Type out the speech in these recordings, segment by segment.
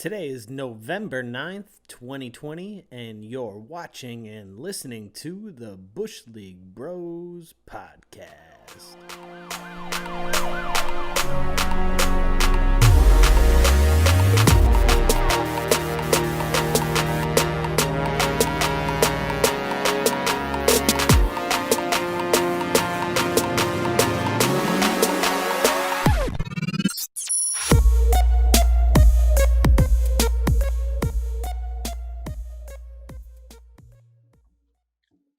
Today is November 9th, 2020, and you're watching and listening to the Bush League Bros podcast.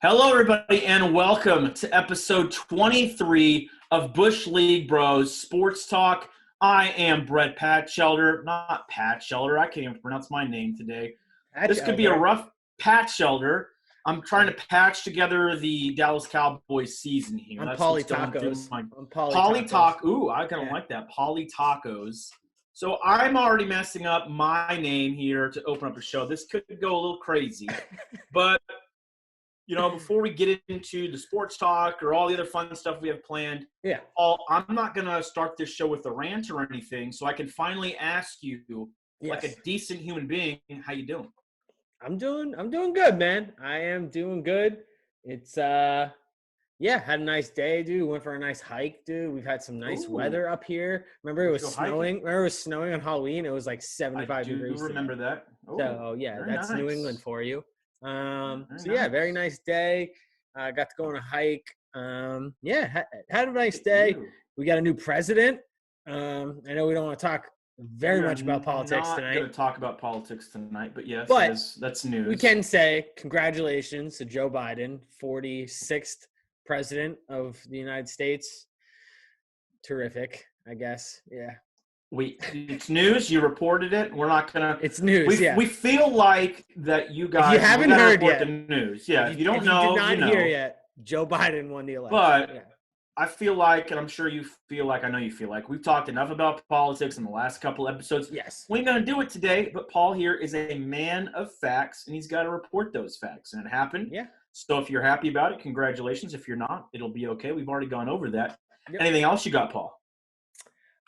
Hello, everybody, and welcome to episode 23 of Bush League Bros Sports Talk. I am Brett Patchelder, not Patchelder. I can't even pronounce my name today. This could be a rough Patchelder. I'm trying to patch together the Dallas Cowboys season here. I'm That's Polly what's going through Tacos. my Polly Tacos. Ooh, I kind of like that. Polly Tacos. So I'm already messing up my name here to open up a show. This could go a little crazy, but before we get into the sports talk or all the other fun stuff we have planned, I'm not going to start this show with a rant or anything, so I can finally ask you, like a decent human being, how you doing? I'm doing good, man. I am doing good. It's had a nice day, dude. Went for a nice hike, dude. We've had some nice weather up here. Remember it was snowing? Remember it was snowing on Halloween? It was like 75 degrees. I do remember that. Oh, so, that's nice. New England for you. Nice. Very nice day. Got to go on a hike. Had a nice day. We got a new president. I know we don't want to talk very much about politics tonight. Not going to talk about politics tonight, but yes, that's news. We can say congratulations to Joe Biden, 46th president of the United States. Terrific, I guess. Yeah. It's news. You reported it. We're not gonna. It's news. We feel like that you guys. If you haven't heard yet, the news. Yeah. If you don't if know, you did not hear yet. Joe Biden won the election. But I feel like, and I'm sure you feel like, I know you feel like, we've talked enough about politics in the last couple episodes. Yes. We ain't gonna do it today. But Paul here is a man of facts, and he's got to report those facts, and it happened. Yeah. So if you're happy about it, congratulations. If you're not, it'll be okay. We've already gone over that. Yep. Anything else you got, Paul?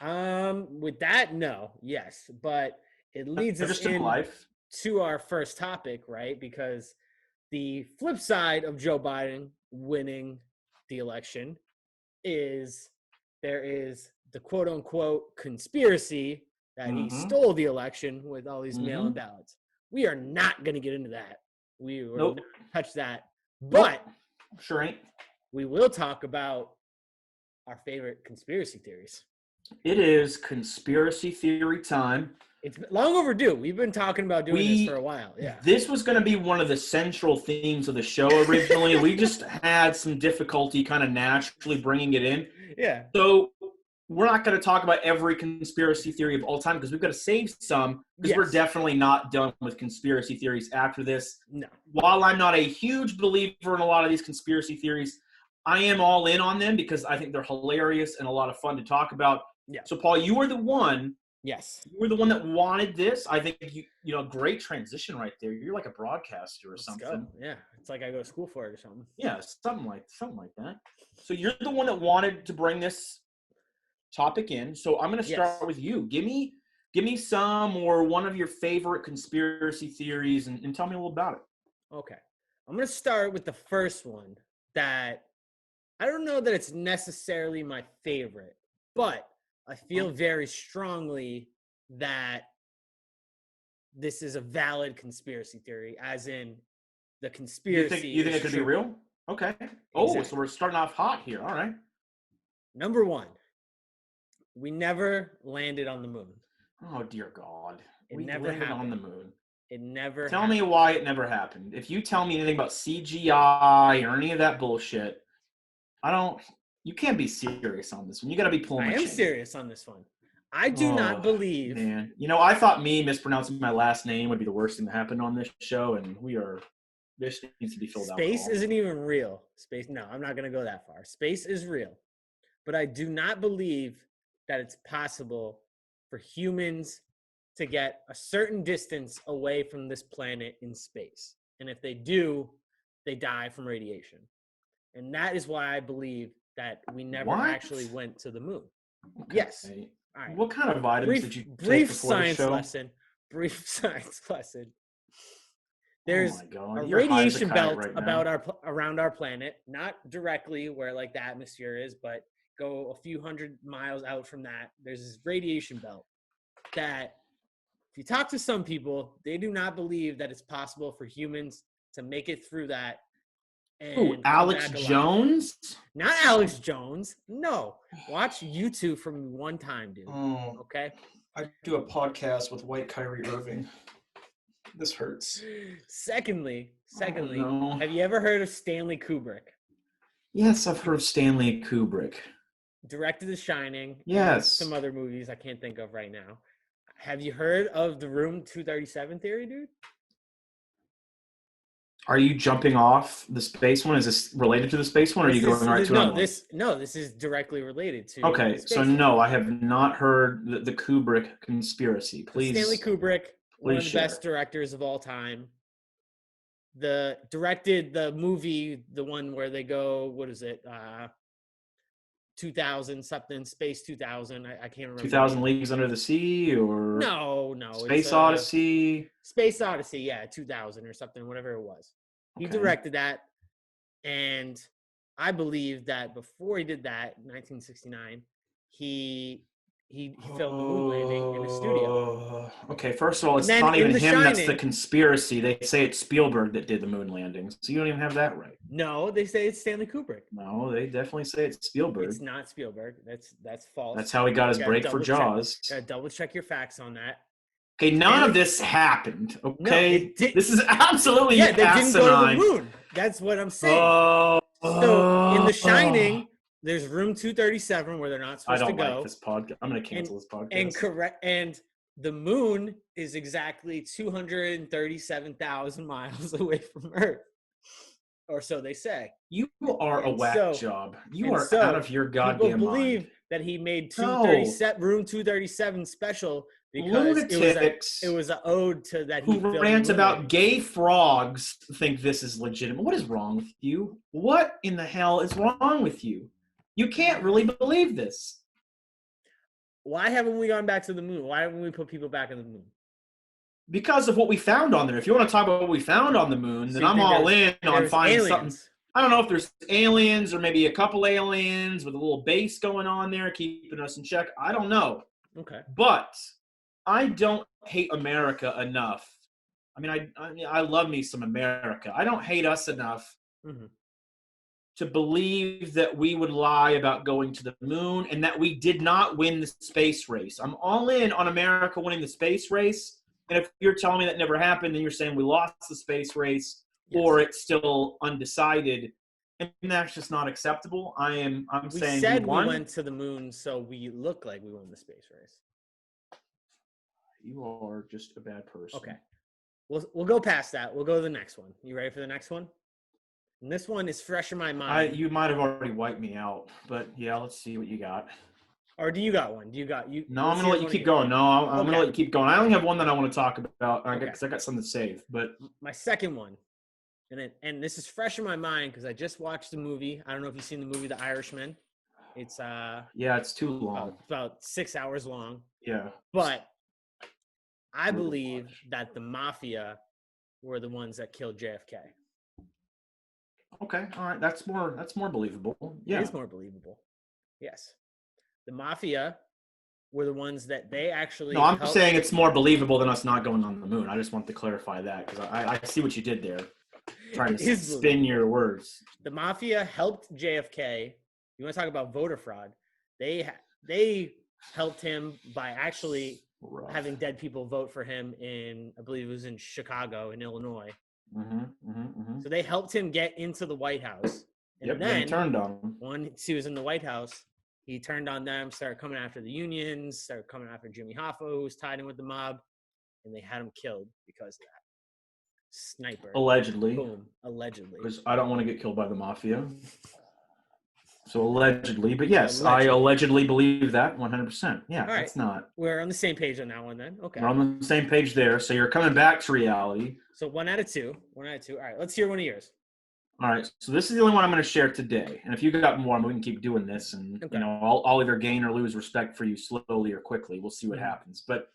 With that, no, yes, but it leads us to our first topic, right? Because the flip side of Joe Biden winning the election is there is the quote unquote conspiracy that he stole the election with all these mail-in ballots. We are not going to get into that. We will not touch that, but sure ain't. We will talk about our favorite conspiracy theories. It is conspiracy theory time. It's long overdue. We've been talking about doing this for a while. Yeah. This was going to be one of the central themes of the show originally. We just had some difficulty kind of naturally bringing it in. Yeah. So we're not going to talk about every conspiracy theory of all time because we've got to save some because we're definitely not done with conspiracy theories after this. No. While I'm not a huge believer in a lot of these conspiracy theories, I am all in on them because I think they're hilarious and a lot of fun to talk about. Yeah. So, Paul, you were the one. Yes. You were the one that wanted this. I think great transition right there. You're like a broadcaster or something. Go. Yeah. It's like I go to school for it or something. Yeah, something like that. So you're the one that wanted to bring this topic in. So I'm going to start with you. Give me some or one of your favorite conspiracy theories and tell me a little about it. Okay. I'm going to start with the first one that I don't know that it's necessarily my favorite, but I feel very strongly that this is a valid conspiracy theory, as in the conspiracy. You think it could be real? Okay. Exactly. So we're starting off hot here. All right. Number one, we never landed on the moon. Oh, dear God. We never landed on the moon. It never Tell me why it never happened. If you tell me anything about CGI or any of that bullshit, you can't be serious on this one. You got to be pulling. I am serious on this one. I do not believe. Man, I thought me mispronouncing my last name would be the worst thing that happened on this show, and this needs to be filled out. Space isn't even real. No, I'm not going to go that far. Space is real, but I do not believe that it's possible for humans to get a certain distance away from this planet in space, and if they do, they die from radiation, and that is why I believe that we never actually went to the moon. Okay. Yes. All right. What kind of vitamins did you take before the show? brief science lesson. There's a You're high as a radiation kite belt right now. around our planet, not directly where like the atmosphere is, but go a few hundred miles out from that. There's this radiation belt that if you talk to some people, they do not believe that it's possible for humans to make it through that. Oh, Alex Jones? Not Alex Jones. No. Watch YouTube for me one time, dude. Oh, okay? I do a podcast with white Kyrie Irving. This hurts. Secondly, no. have you ever heard of Stanley Kubrick? Yes, I've heard of Stanley Kubrick. Directed The Shining. Yes. Some other movies I can't think of right now. Have you heard of the Room 237 theory, dude? Are you jumping off the space one? Is this related to the space one, or are you going right to another one? This is directly related to. Okay, so no, I have not heard the Kubrick conspiracy. Please, Stanley Kubrick, one of the share. best directors of all time. Directed the movie, the one where they go, what is it? 2000 something, Space 2000. I can't remember. 2000 Leagues Under the Sea, or no, Space Odyssey. Space Odyssey, yeah, 2000 or something, whatever it was. He directed that, and I believe that before he did that, in 1969, he filmed the moon landing in a studio. Okay, first of all, it's not even him that's the conspiracy. They say it's Spielberg that did the moon landing, so you don't even have that right. No, they say it's Stanley Kubrick. No, they definitely say it's Spielberg. It's not Spielberg. That's false. That's how he got his break for Jaws. Gotta double check your facts on that. Okay, none of this happened. Okay, no, this is absolutely they didn't go to the moon. That's what I'm saying. So in The Shining, there's room 237 where they're not supposed to go. I don't like this podcast. I'm going to cancel this podcast. And the moon is exactly 237,000 miles away from Earth, or so they say. You are a whack job. You are out of your goddamn mind. People believe that he made room 237 special because it was an ode to that. Who rant about gay frogs think this is legitimate? What is wrong with you? What in the hell is wrong with you? You can't really believe this. Why haven't we gone back to the moon? Why haven't we put people back on the moon? Because of what we found on there. If you want to talk about what we found on the moon, then I'm all in on finding something. I don't know if there's aliens or maybe a couple aliens with a little base going on there keeping us in check. I don't know. Okay. But I don't hate America enough. I mean, I love me some America. I don't hate us enough to believe that we would lie about going to the moon and that we did not win the space race. I'm all in on America winning the space race. And if you're telling me that never happened, then you're saying we lost the space race or it's still undecided. And that's just not acceptable. I'm saying we said we went to the moon, so we look like we won the space race. You are just a bad person. Okay. We'll go past that. We'll go to the next one. You ready for the next one? And this one is fresh in my mind. You might have already wiped me out, but yeah, let's see what you got. Or do you got one? No, I'm gonna let you keep going. No, I'm gonna let you keep going. I only have one that I want to talk about because I got something to save. But my second one, and this is fresh in my mind because I just watched the movie. I don't know if you've seen the movie The Irishman. It's it's too long. About 6 hours long. Yeah. But I believe that the mafia were the ones that killed JFK. Okay, all right, that's more believable. Yeah, it is more believable. Yes, the mafia were the ones that they actually. No, I'm saying it's more believable than us not going on the moon. I just want to clarify that because I see what you did there, trying to spin your words. The mafia helped JFK. You want to talk about voter fraud? They helped him by actually having dead people vote for him in, I believe it was in Chicago, in Illinois. So they helped him get into the White House. And then he turned on him. Once he was in the White House, he turned on them, started coming after the unions, started coming after Jimmy Hoffa, who was tied in with the mob, and they had him killed because of that. Sniper. Allegedly. Boom. Allegedly. Because I don't want to get killed by the mafia. So allegedly, but yes, I allegedly believe that 100%. Yeah, that's not. We're on the same page on that one then. Okay. We're on the same page there. So you're coming back to reality. So 1 out of 2. 1 out of 2. All right, let's hear one of yours. All right. So this is the only one I'm going to share today. And if you got more, we can keep doing this. And, I'll either gain or lose respect for you slowly or quickly. We'll see what happens. But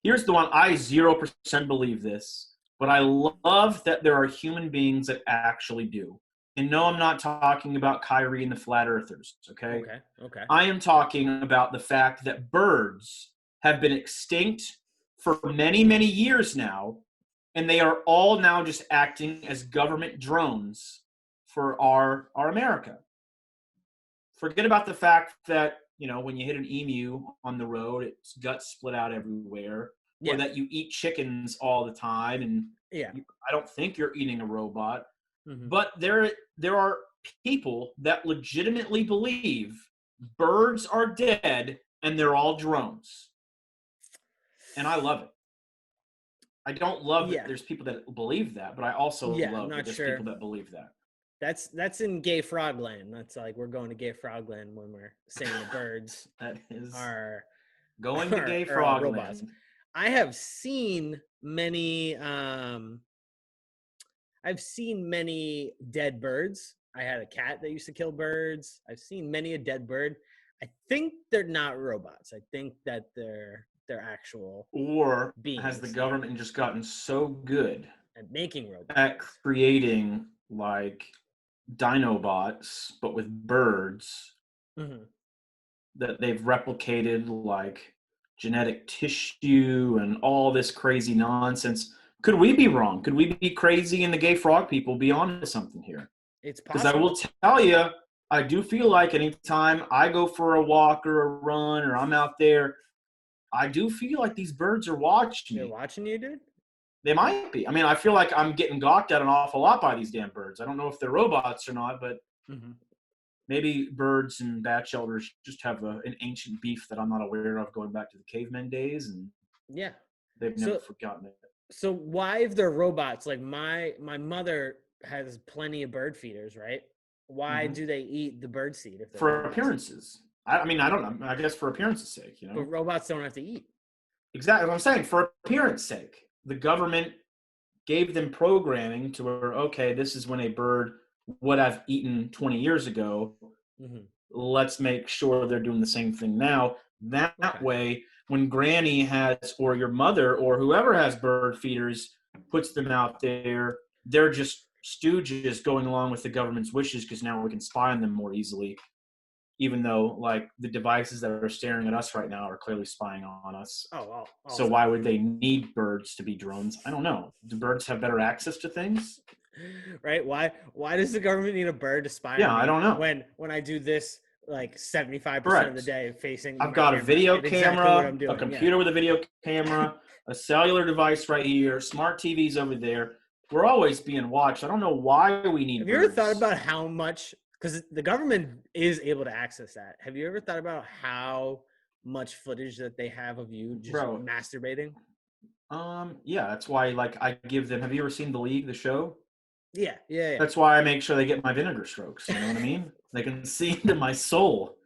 Here's the one. I 0% believe this, but I love that there are human beings that actually do. And no, I'm not talking about Kyrie and the flat earthers, okay? Okay. I am talking about the fact that birds have been extinct for many, many years now, and they are all now just acting as government drones for our America. Forget about the fact that, when you hit an emu on the road, its guts split out everywhere, or that you eat chickens all the time, and I don't think you're eating a robot. Mm-hmm. But there are people that legitimately believe birds are dead and they're all drones. And I love it. I don't love that there's people that believe that, but I also love that there's people that believe that. That's in gay frogland. That's like we're going to gay frogland when we're saying the birds are going to gay frogland. I have seen many dead birds. I had a cat that used to kill birds. I've seen many a dead bird. I think they're not robots. I think that they're actual beings. Has the government just gotten so good at making robots, at creating like Dinobots, but with birds, that they've replicated like genetic tissue and all this crazy nonsense? Could we be wrong? Could we be crazy and the gay frog people be onto something here? It's possible. Because I will tell you, I do feel like anytime I go for a walk or a run or I'm out there, I do feel like these birds are watching me. They're watching you, dude? They might be. I mean, I feel like I'm getting gawked at an awful lot by these damn birds. I don't know if they're robots or not, but maybe birds and bat shelters just have an ancient beef that I'm not aware of going back to the cavemen days, and they've never forgotten it. So why, if they're robots, like my mother has plenty of bird feeders, right? Why do they eat the bird seed? If for appearances. I mean, I don't know. I guess for appearance's sake, But robots don't have to eat. Exactly what I'm saying. For appearance sake. The government gave them programming to where, okay, this is when a bird would have eaten 20 years ago. Let's make sure they're doing the same thing now. That way, when Granny has, or your mother, or whoever has bird feeders, puts them out there, they're just stooges going along with the government's wishes because now we can spy on them more easily. Even though, like, the devices that are staring at us right now are clearly spying on us. So why would they need birds to be drones? I don't know. Do birds have better access to things? Right? Why does the government need a bird to spy on me? I don't know. When I do this, like, 75% of the day facing I've got a video camera, a computer with a video camera, a cellular device right here, smart TVs over there. We're always being watched. I don't know why we need birds. Have you ever thought about how much... Because the government is able to access that. Have you ever thought about how much footage that they have of you just masturbating? Yeah, that's why, like, I give them... Have you ever seen The League, the show? Yeah. That's why I make sure they get my vinegar strokes, you know what I mean? They can see into my soul,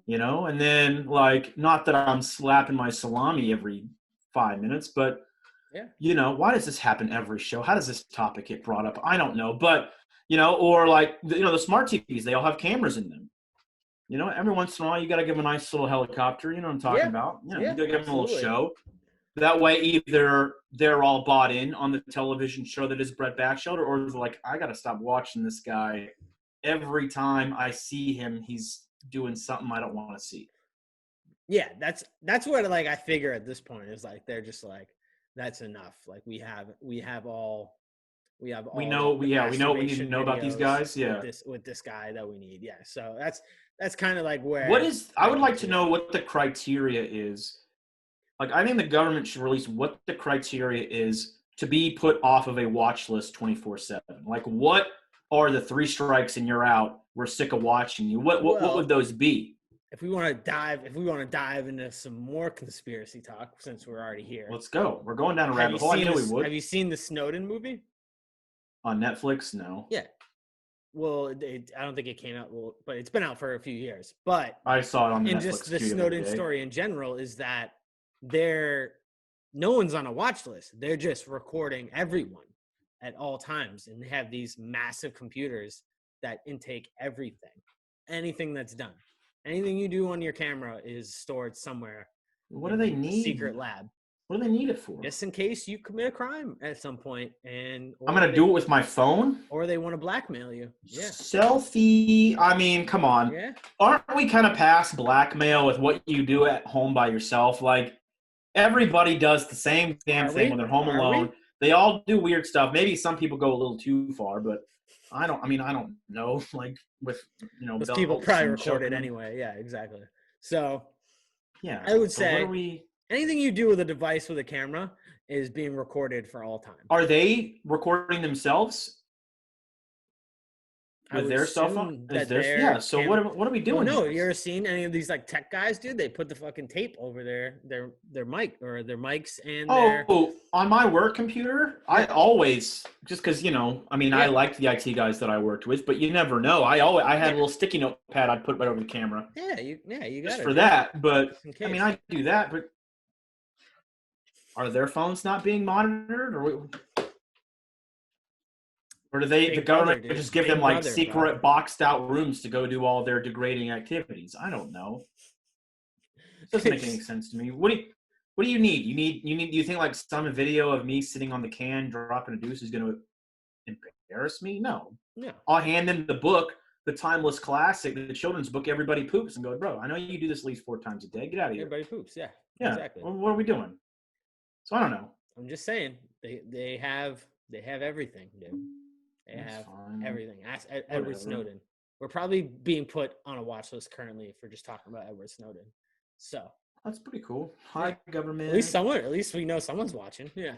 And then, like, not that I'm slapping my salami every 5 minutes, but, why does this happen every show? How does this topic get brought up? I don't know, but... or like, the smart TVs, they all have cameras in them. Every once in a while, you got to give them a nice little helicopter. You know what I'm talking about? You got to give them a little show. That way, either they're all bought in on the television show that is Brett Batchelder, or they're like, I got to stop watching this guy. Every time I see him, he's doing something I don't want to see. Yeah, that's what, like, I figure at this point is, like, they're just like, that's enough. Like, we have all. We know what we need to know about these guys. Yeah, with this guy that we need. Yeah, so that's kind of like where. I would like to know what the criteria is. Like, I think the government should release what the criteria is to be put off of a watch list 24/7. Like, what are the 3 strikes and you're out? We're sick of watching you. What would those be? If we want to dive into some more conspiracy talk, since we're already here, let's go. We're going down a rabbit hole. I knew we would. Have you seen the Snowden movie? On Netflix? No. Yeah. Well, I don't think it came out, but it's been out for a few years. But I saw it on Netflix. And just the Snowden story in general is that no one's on a watch list. They're just recording everyone at all times, and they have these massive computers that intake everything, anything that's done. Anything you do on your camera is stored somewhere. What do they need? Secret lab. What do they need it for? Just in case you commit a crime at some point, and I'm gonna do it with my phone. Or they want to blackmail you. Yeah. Selfie. I mean, come on. Yeah. Aren't we kind of past blackmail with what you do at home by yourself? Like, everybody does the same damn thing when they're home alone. They all do weird stuff. Maybe some people go a little too far, but I don't know. Like, with, those people probably recorded anyway. Yeah, exactly. So, yeah, I would say anything you do with a device with a camera is being recorded for all time. Are they recording themselves with their cell phone? Yeah. So what are we doing? No, you ever seen any of these like tech guys, dude? They put the fucking tape over their mic or their mics and on my work computer. I always, just because I liked the IT guys that I worked with, but you never know. I had a little sticky note pad I'd put right over the camera. Yeah, you got just it for that. But I do that. But are their phones not being monitored, or do the government just give them like secret boxed out rooms to go do all their degrading activities? I don't know. It doesn't make any sense to me. What do you need? Do you think like some video of me sitting on the can dropping a deuce is going to embarrass me? No. I'll hand them the book, the timeless classic, the children's book, Everybody Poops, and go, bro, I know you do this at least 4 times a day. Get out of here. Everybody poops. Yeah. Exactly. What are we doing? So I don't know. I'm just saying they have everything, dude. They have everything. Ask Edward Snowden. We're probably being put on a watch list currently if we're just talking about Edward Snowden. So that's pretty cool. Hi, government. At least we know someone's watching. Yeah.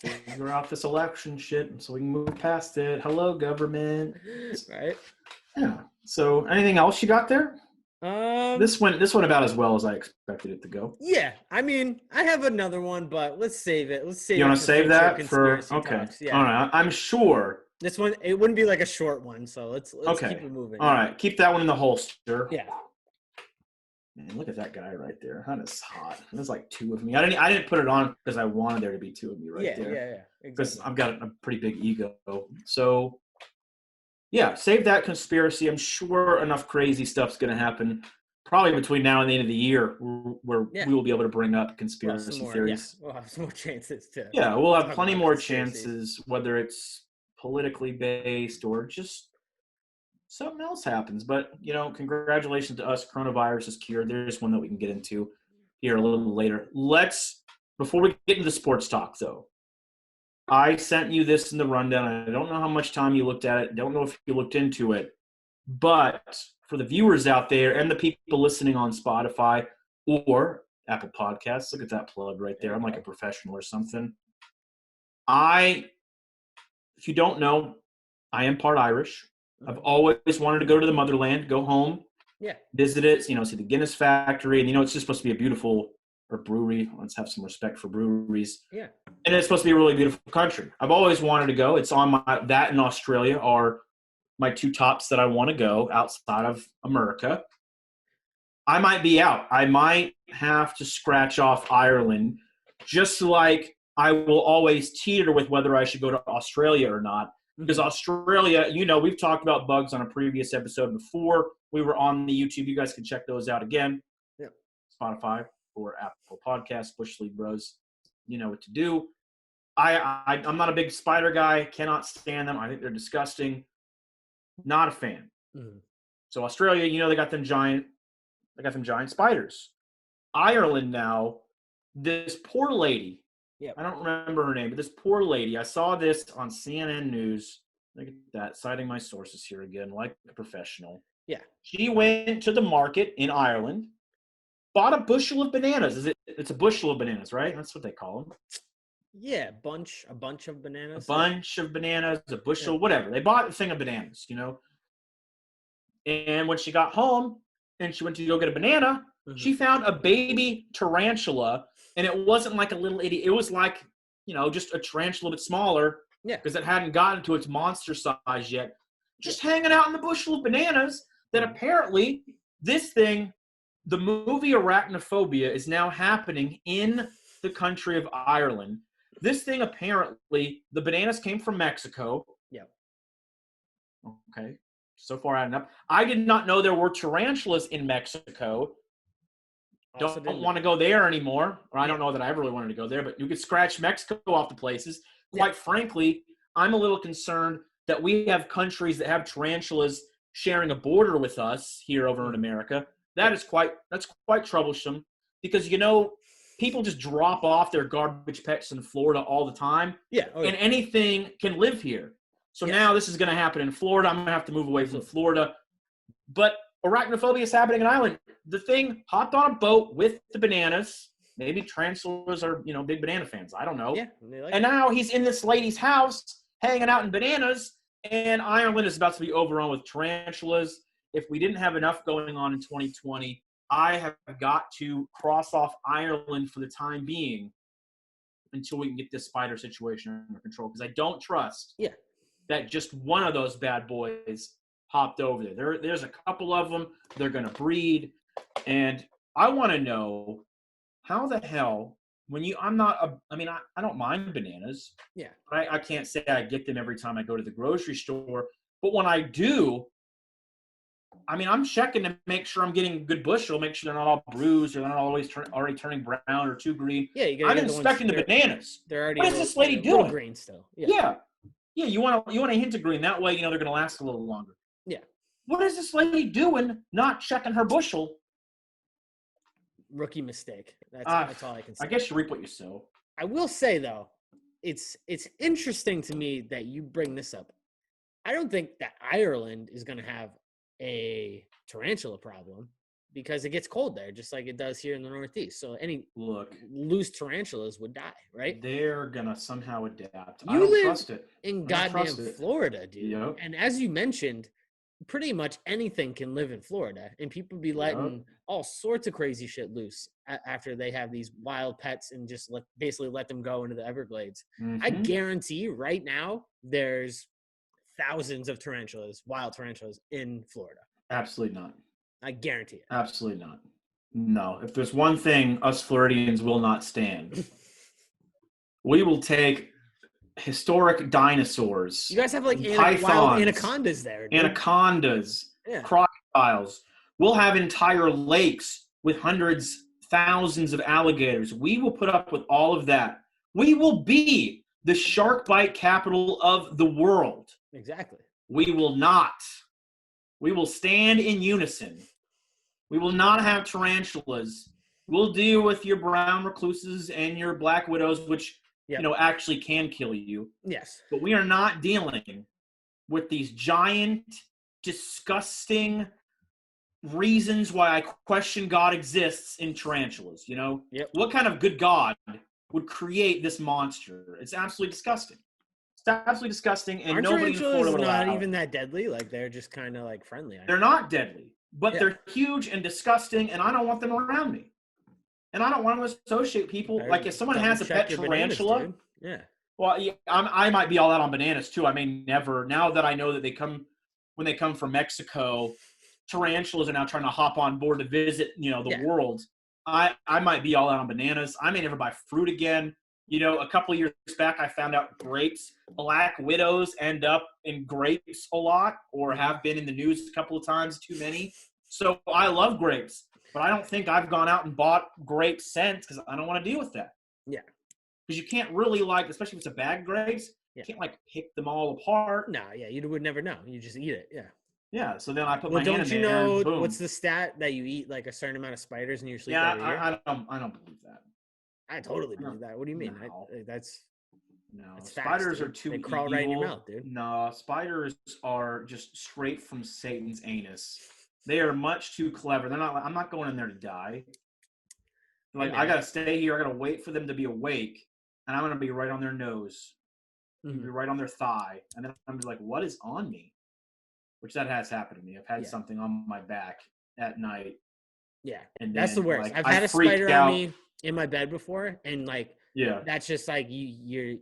Figure out this election shit so we can move past it. Hello, government. Right. Yeah. So anything else you got there? This went about as well as I expected it to go. Yeah, I mean, I have another one, but let's save it. You want to save that for okay? Talks. Yeah. All right, I'm sure this one it wouldn't be like a short one, so let's keep it moving. All right, keep that one in the holster. Yeah. Man, look at that guy right there. That is hot. There's like 2 of me. I didn't put it on because I wanted there to be 2 of me there. Yeah. Because I've got a pretty big ego. So. Yeah, save that conspiracy. I'm sure enough crazy stuff's going to happen probably between now and the end of the year where we will be able to bring up conspiracy theories. Yeah. We'll have some more chances to. Yeah, we'll have plenty more chances, whether it's politically based or just something else happens. But, congratulations to us. Coronavirus is cured. There's one that we can get into here a little later. Before we get into the sports talk, though, I sent you this in the rundown. I don't know how much time you looked at it. Don't know if you looked into it. But for the viewers out there and the people listening on Spotify or Apple Podcasts, look at that plug right there. I'm like a professional or something. If you don't know, I am part Irish. I've always wanted to go to the motherland, go home, visit it, see the Guinness factory. And, it's just supposed to be a beautiful brewery. Let's have some respect for breweries. Yeah. And it's supposed to be a really beautiful country. I've always wanted to go. It's on that and Australia are my 2 tops that I want to go outside of America. I might be out. I might have to scratch off Ireland, just like I will always teeter with whether I should go to Australia or not. Because Australia, we've talked about bugs on a previous episode before. We were on the YouTube. You guys can check those out again. Yeah. Spotify or Apple Podcasts, Bush League Bros. You know what to do. I'm not a big spider guy. Cannot stand them. I think they're disgusting. Not a fan. Mm-hmm. So Australia, they got them giant spiders. Ireland now, this poor lady. Yeah. I don't remember her name, but this poor lady. I saw this on CNN News. Look at that, citing my sources here again, like a professional. Yeah. She went to the market in Ireland. Bought a bushel of bananas. It's a bushel of bananas, right? That's what they call them. Yeah, a bunch of bananas. A bunch of bananas, a bushel, whatever. They bought a thing of bananas, And when she got home and she went to go get a banana, she found a baby tarantula, and it wasn't like a little itty. It was like, just a tarantula, but smaller. Yeah. Because it hadn't gotten to its monster size yet. Just hanging out in the bushel of bananas that apparently this thing, the movie Arachnophobia, is now happening in the country of Ireland. This thing, apparently, the bananas came from Mexico. Yeah. Okay. So far adding up. I did not know there were tarantulas in Mexico. don't want to go there anymore, or I don't know that I ever really wanted to go there, but you could scratch Mexico off the places. Quite frankly, I'm a little concerned that we have countries that have tarantulas sharing a border with us here over in America. That's quite troublesome because, people just drop off their garbage pets in Florida all the time. Yeah. And anything can live here. So now this is going to happen in Florida. I'm going to have to move away from Florida. But arachnophobia is happening in Ireland. The thing hopped on a boat with the bananas. Maybe tarantulas are, big banana fans. I don't know. Yeah. And now he's in this lady's house hanging out in bananas, and Ireland is about to be overrun with tarantulas. If we didn't have enough going on in 2020, I have got to cross off Ireland for the time being until we can get this spider situation under control, because I don't trust that just one of those bad boys hopped over there. There's a couple of them. They're going to breed. And I want to know how the hell, I don't mind bananas. Yeah. I can't say I get them every time I go to the grocery store. But when I do, I'm checking to make sure I'm getting a good bushel, make sure they're not all bruised or they're not always already turning brown or too green. Yeah, I'm inspecting the bananas. They're already. What is this lady doing? Green still. Yeah. You want a hint of green. That way, they're going to last a little longer. Yeah. What is this lady doing? Not checking her bushel. Rookie mistake. That's all I can say. I guess you reap what you sow. I will say though, it's interesting to me that you bring this up. I don't think that Ireland is going to have a tarantula problem because it gets cold there, just like it does here in the Northeast. So any loose tarantulas would die, right? They're gonna somehow adapt. You I don't live trust it. in goddamn Florida, dude. Yep. And as you mentioned, pretty much anything can live in Florida, and people be letting all sorts of crazy shit loose after they have these wild pets and just basically let them go into the Everglades. Mm-hmm. I guarantee you right now there's thousands of wild tarantulas in Florida. Absolutely not. I guarantee it. Absolutely not. No. If there's one thing us Floridians will not stand, we will take historic dinosaurs. You guys have like pythons, wild anacondas there. Dude. Anacondas, crocodiles. We'll have entire lakes with hundreds, thousands of alligators. We will put up with all of that. We will be the shark bite capital of the world. Exactly. We will not. We will stand in unison. We will not have tarantulas. We'll deal with your brown recluses and your black widows, which actually can kill you. Yes. But we are not dealing with these giant, disgusting reasons why I question God exists in tarantulas. What kind of good God would create this monster? It's absolutely disgusting. It's absolutely disgusting, and nobody in Florida would allow it. Not even that deadly. Like they're just kind of like friendly. They're not deadly, but they're huge and disgusting, and I don't want them around me. And I don't want to associate people. Like if someone has a pet tarantula, well, I might be all out on bananas too. I may never. Now that I know that when they come from Mexico, tarantulas are now trying to hop on board to visit, the world. I might be all out on bananas. I may never buy fruit again. A couple of years back, I found out grapes, black widows end up in grapes a lot, or have been in the news a couple of times, too many. So I love grapes, but I don't think I've gone out and bought grapes since because I don't want to deal with that. Yeah. Because you can't really especially if it's a bag of grapes, you can't pick them all apart. No, you would never know. You just eat it. Yeah. Yeah, so then I put my hand in don't there you know and boom. What's the stat that you eat like a certain amount of spiders in your sleep? Yeah, I don't believe that. I totally believe that. What do you mean? No. That's spiders facts, are too. They crawl evil. right in your mouth, dude. No, spiders are just straight from Satan's anus. They are much too clever. They're not. I'm not going in there to die. I gotta stay here. I gotta wait for them to be awake, and I'm gonna be right on their nose, be right on their thigh, and then I'm like, "What is on me?" Which that has happened to me. I've had something on my back at night. Yeah, and that's the worst. I've had a spider on me in my bed before, and that's just like you're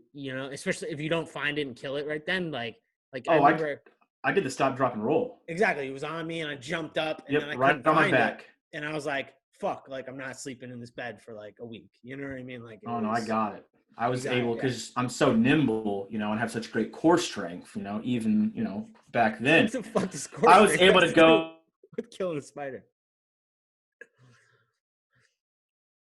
especially if you don't find it and kill it right then. I did the stop, drop, and roll. Exactly, it was on me, and I jumped up, and then I right couldn't on find my back. It, and I was like, "Fuck!" I'm not sleeping in this bed for a week. You know what I mean? No, I got it. I was able because I'm so nimble, and have such great core strength. Even back then, what the fuck is core I was strength? able to go with killing a spider.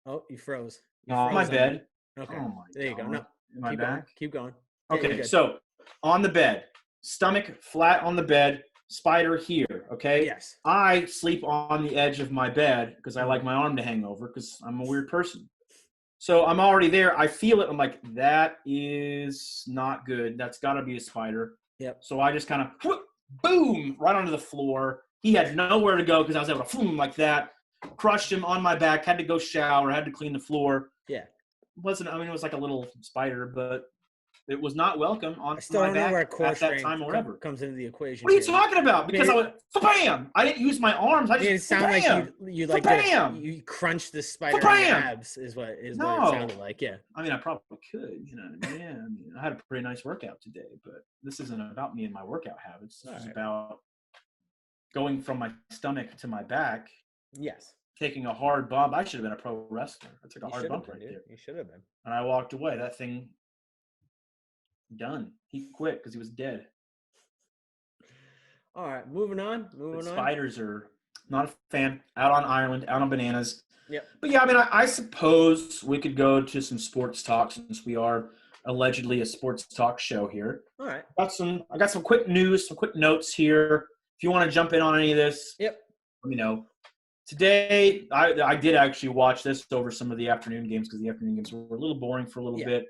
Oh, you froze. My bed. Okay. Oh my There you go. No. Am I back? Keep going. Okay, so on the bed, stomach flat on the bed, spider here, okay? Yes. I sleep on the edge of my bed because I like my arm to hang over because I'm a weird person. So I'm already there. I feel it. I'm like, that is not good. That's got to be a spider. Yep. So I just kind of, boom, right onto the floor. He had nowhere to go because I was able to, boom, like that. Crushed him on my back, had to go shower, had to clean the floor. Yeah. It was like a little spider, but it was not welcome on I still my don't know back where core at that strength time or ever. comes into the equation. What are you talking about? Because I went, bam! I didn't use my arms. I just, it sounded like you like you crunched the spider on your abs is what it sounded like. Yeah. I mean, I probably could. You know what I mean? Yeah. I mean, I had a pretty nice workout today, but this isn't about me and my workout habits. This is about going from my stomach to my back. Yes. Taking a hard bump. I should have been a pro wrestler. I took a hard bump right there. You should have been. And I walked away. That thing, done. He quit because he was dead. All right, moving on. Spiders are not a fan. Out on Ireland, out on bananas. Yep. But yeah, I mean, I suppose we could go to some sports talk since we are allegedly a sports talk show here. All right. I got some quick news, some quick notes here. If you want to jump in on any of this, yep, let me know. Today, I did actually watch this over some of the afternoon games because the afternoon games were a little boring for a little bit.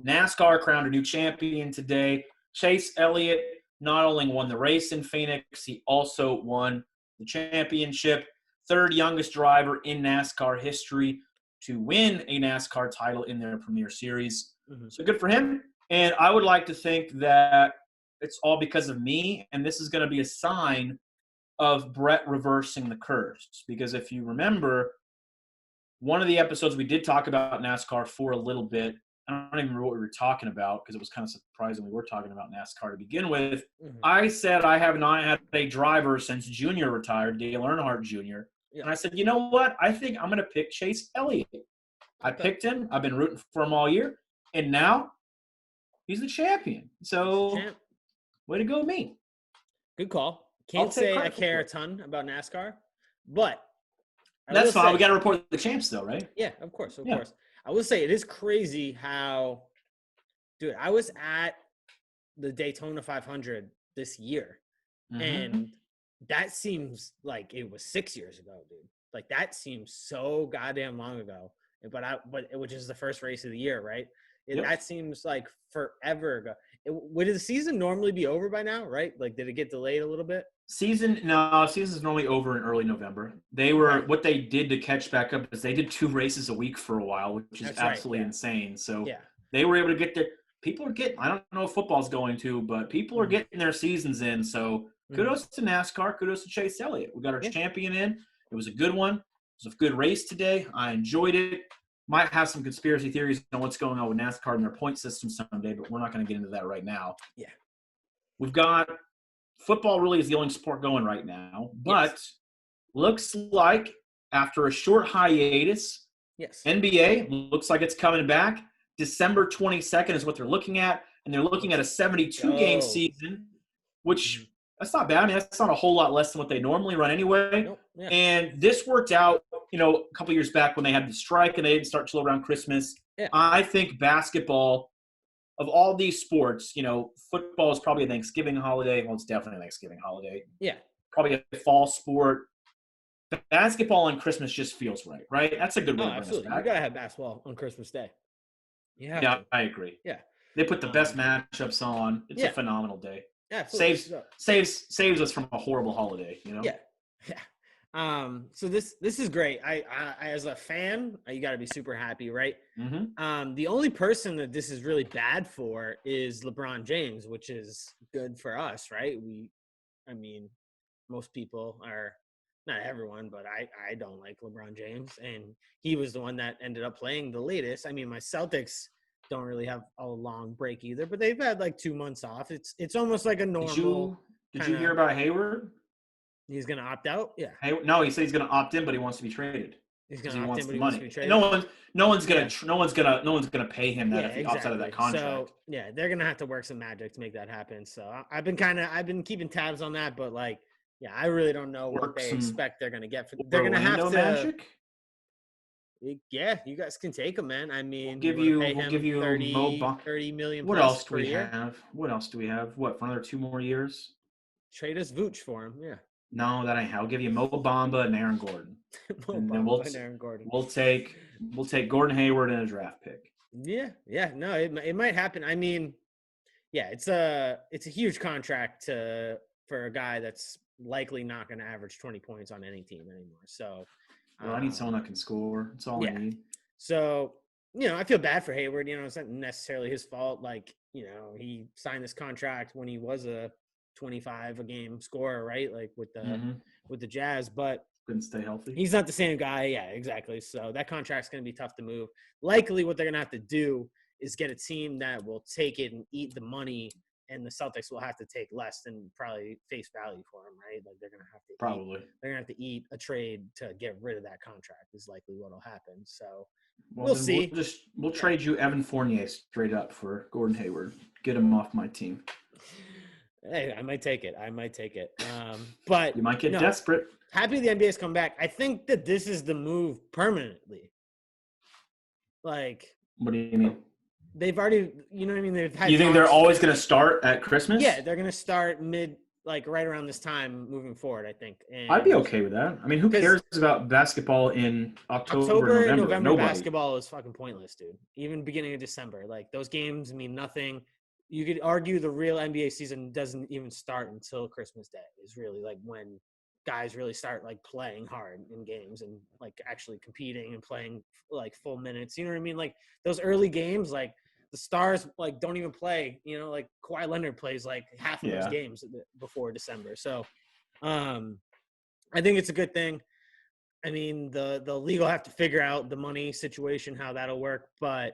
NASCAR crowned a new champion today. Chase Elliott not only won the race in Phoenix, he also won the championship. Third youngest driver in NASCAR history to win a NASCAR title in their Premier Series. Mm-hmm. So good for him. And I would like to think that it's all because of me, and this is going to be a sign of Brett reversing the curse. Because if you remember, one of the episodes we did talk about NASCAR for a little bit. I don't even remember what we were talking about because it was kind of surprising we were talking about NASCAR to begin with. Mm-hmm. I said I have not had a driver since Junior retired, Dale Earnhardt Jr. Yeah. And I said, you know what? I think I'm going to pick Chase Elliott. I picked him. I've been rooting for him all year. And now he's the champion. So way to go, me. Good call. Can't say I care a ton about NASCAR, but that's fine. We got to report the champs, though, right? Yeah, of course, of course. I will say it is crazy how, dude, I was at the Daytona 500 this year, and that seems like it was 6 years ago, dude. Like that seems so goddamn long ago. But which is the first race of the year, right? That seems like forever ago. Would the season normally be over by now, right? Like, did it get delayed a little bit? Season's normally over in early November. What they did to catch back up is they did 2 races a week for a while, which is absolutely insane. So they were able to get there. People are getting, I don't know if football's going to, but people are getting their seasons in. So kudos to NASCAR. Kudos to Chase Elliott. We got our champion in. It was a good one. It was a good race today. I enjoyed it. Might have some conspiracy theories on what's going on with NASCAR and their point system someday, but we're not going to get into that right now. Yeah. We've got football really is the only sport going right now, but looks like after a short hiatus, NBA looks like it's coming back. December 22nd is what they're looking at, and they're looking at a 72-game season, which that's not bad. I mean, that's not a whole lot less than what they normally run anyway. Nope. Yeah. And this worked out, a couple years back when they had the strike and they didn't start till around Christmas. Yeah. I think basketball, of all these sports, football is probably a Thanksgiving holiday. Well, it's definitely a Thanksgiving holiday. Yeah. Probably a fall sport. Basketball on Christmas just feels right? That's a good way to bring absolutely. us back. You got to have basketball on Christmas Day. Yeah, I agree. Yeah. They put the best matchups on. It's a phenomenal day. Yeah, saves us from a horrible holiday, Yeah. So this is great. I as a fan, you got to be super happy, right? Mm-hmm. The only person that this is really bad for is LeBron James, which is good for us, right? Most people are, not everyone, but I don't like LeBron James, and he was the one that ended up playing the latest. I mean, my Celtics don't really have a long break either, but they've had like 2 months off. It's almost like a normal. Did you hear about Hayward? He's gonna opt out. Yeah. No, he said he's gonna opt in, but he wants to be traded. He's gonna opt in, but he wants to be traded. No one's gonna pay him that if he opts out of that contract. So they're gonna have to work some magic to make that happen. So I've been keeping tabs on that, but I really don't know what they expect they're gonna get. They're gonna have to. Magic? Yeah, you guys can take him, man. I mean, We'll give you 30 million What plus else do per we year. have? What else do we have? What, for another 2 more years? Trade us Vooch for him. Yeah. No, that ain't how. I'll give you Mo Bamba and Aaron Gordon. And then Bamba and Aaron Gordon. we'll take Gordon Hayward and a draft pick. Yeah. No, it might happen. I mean, yeah, it's a huge contract for a guy that's likely not going to average 20 points on any team anymore. So, well, I need someone that can score. That's all I need. So, I feel bad for Hayward. It's not necessarily his fault. Like, he signed this contract when he was a 25 a game scorer, right? Like with the Jazz, but couldn't stay healthy. He's not the same guy. Yeah, exactly. So that contract's going to be tough to move. Likely what they're going to have to do is get a team that will take it and eat the money, and the Celtics will have to take less than probably face value for him, right? Like they're going to have to they're going to have to eat a trade to get rid of that contract is likely what will happen. So we'll see. We'll trade you Evan Fournier straight up for Gordon Hayward. Get him off my team. Hey, I might take it. But you might get desperate. Happy the NBA's come back. I think that this is the move permanently. Like, what do you mean? They've already, you know what I mean? They've had. You think they're always going to start at Christmas? Yeah, they're going to start right around this time moving forward, I think. And I'd be okay with that. I mean, who cares about basketball in October and November? Nobody. Basketball is fucking pointless, dude. Even beginning of December. Like, those games mean nothing. You could argue the real NBA season doesn't even start until Christmas Day. Is really like when guys really start like playing hard in games and like actually competing and playing like full minutes. You know what I mean? Like those early games, like the stars like don't even play. Like Kawhi Leonard plays like half of those games before December. So I think it's a good thing. I mean, the league will have to figure out the money situation, how that'll work, but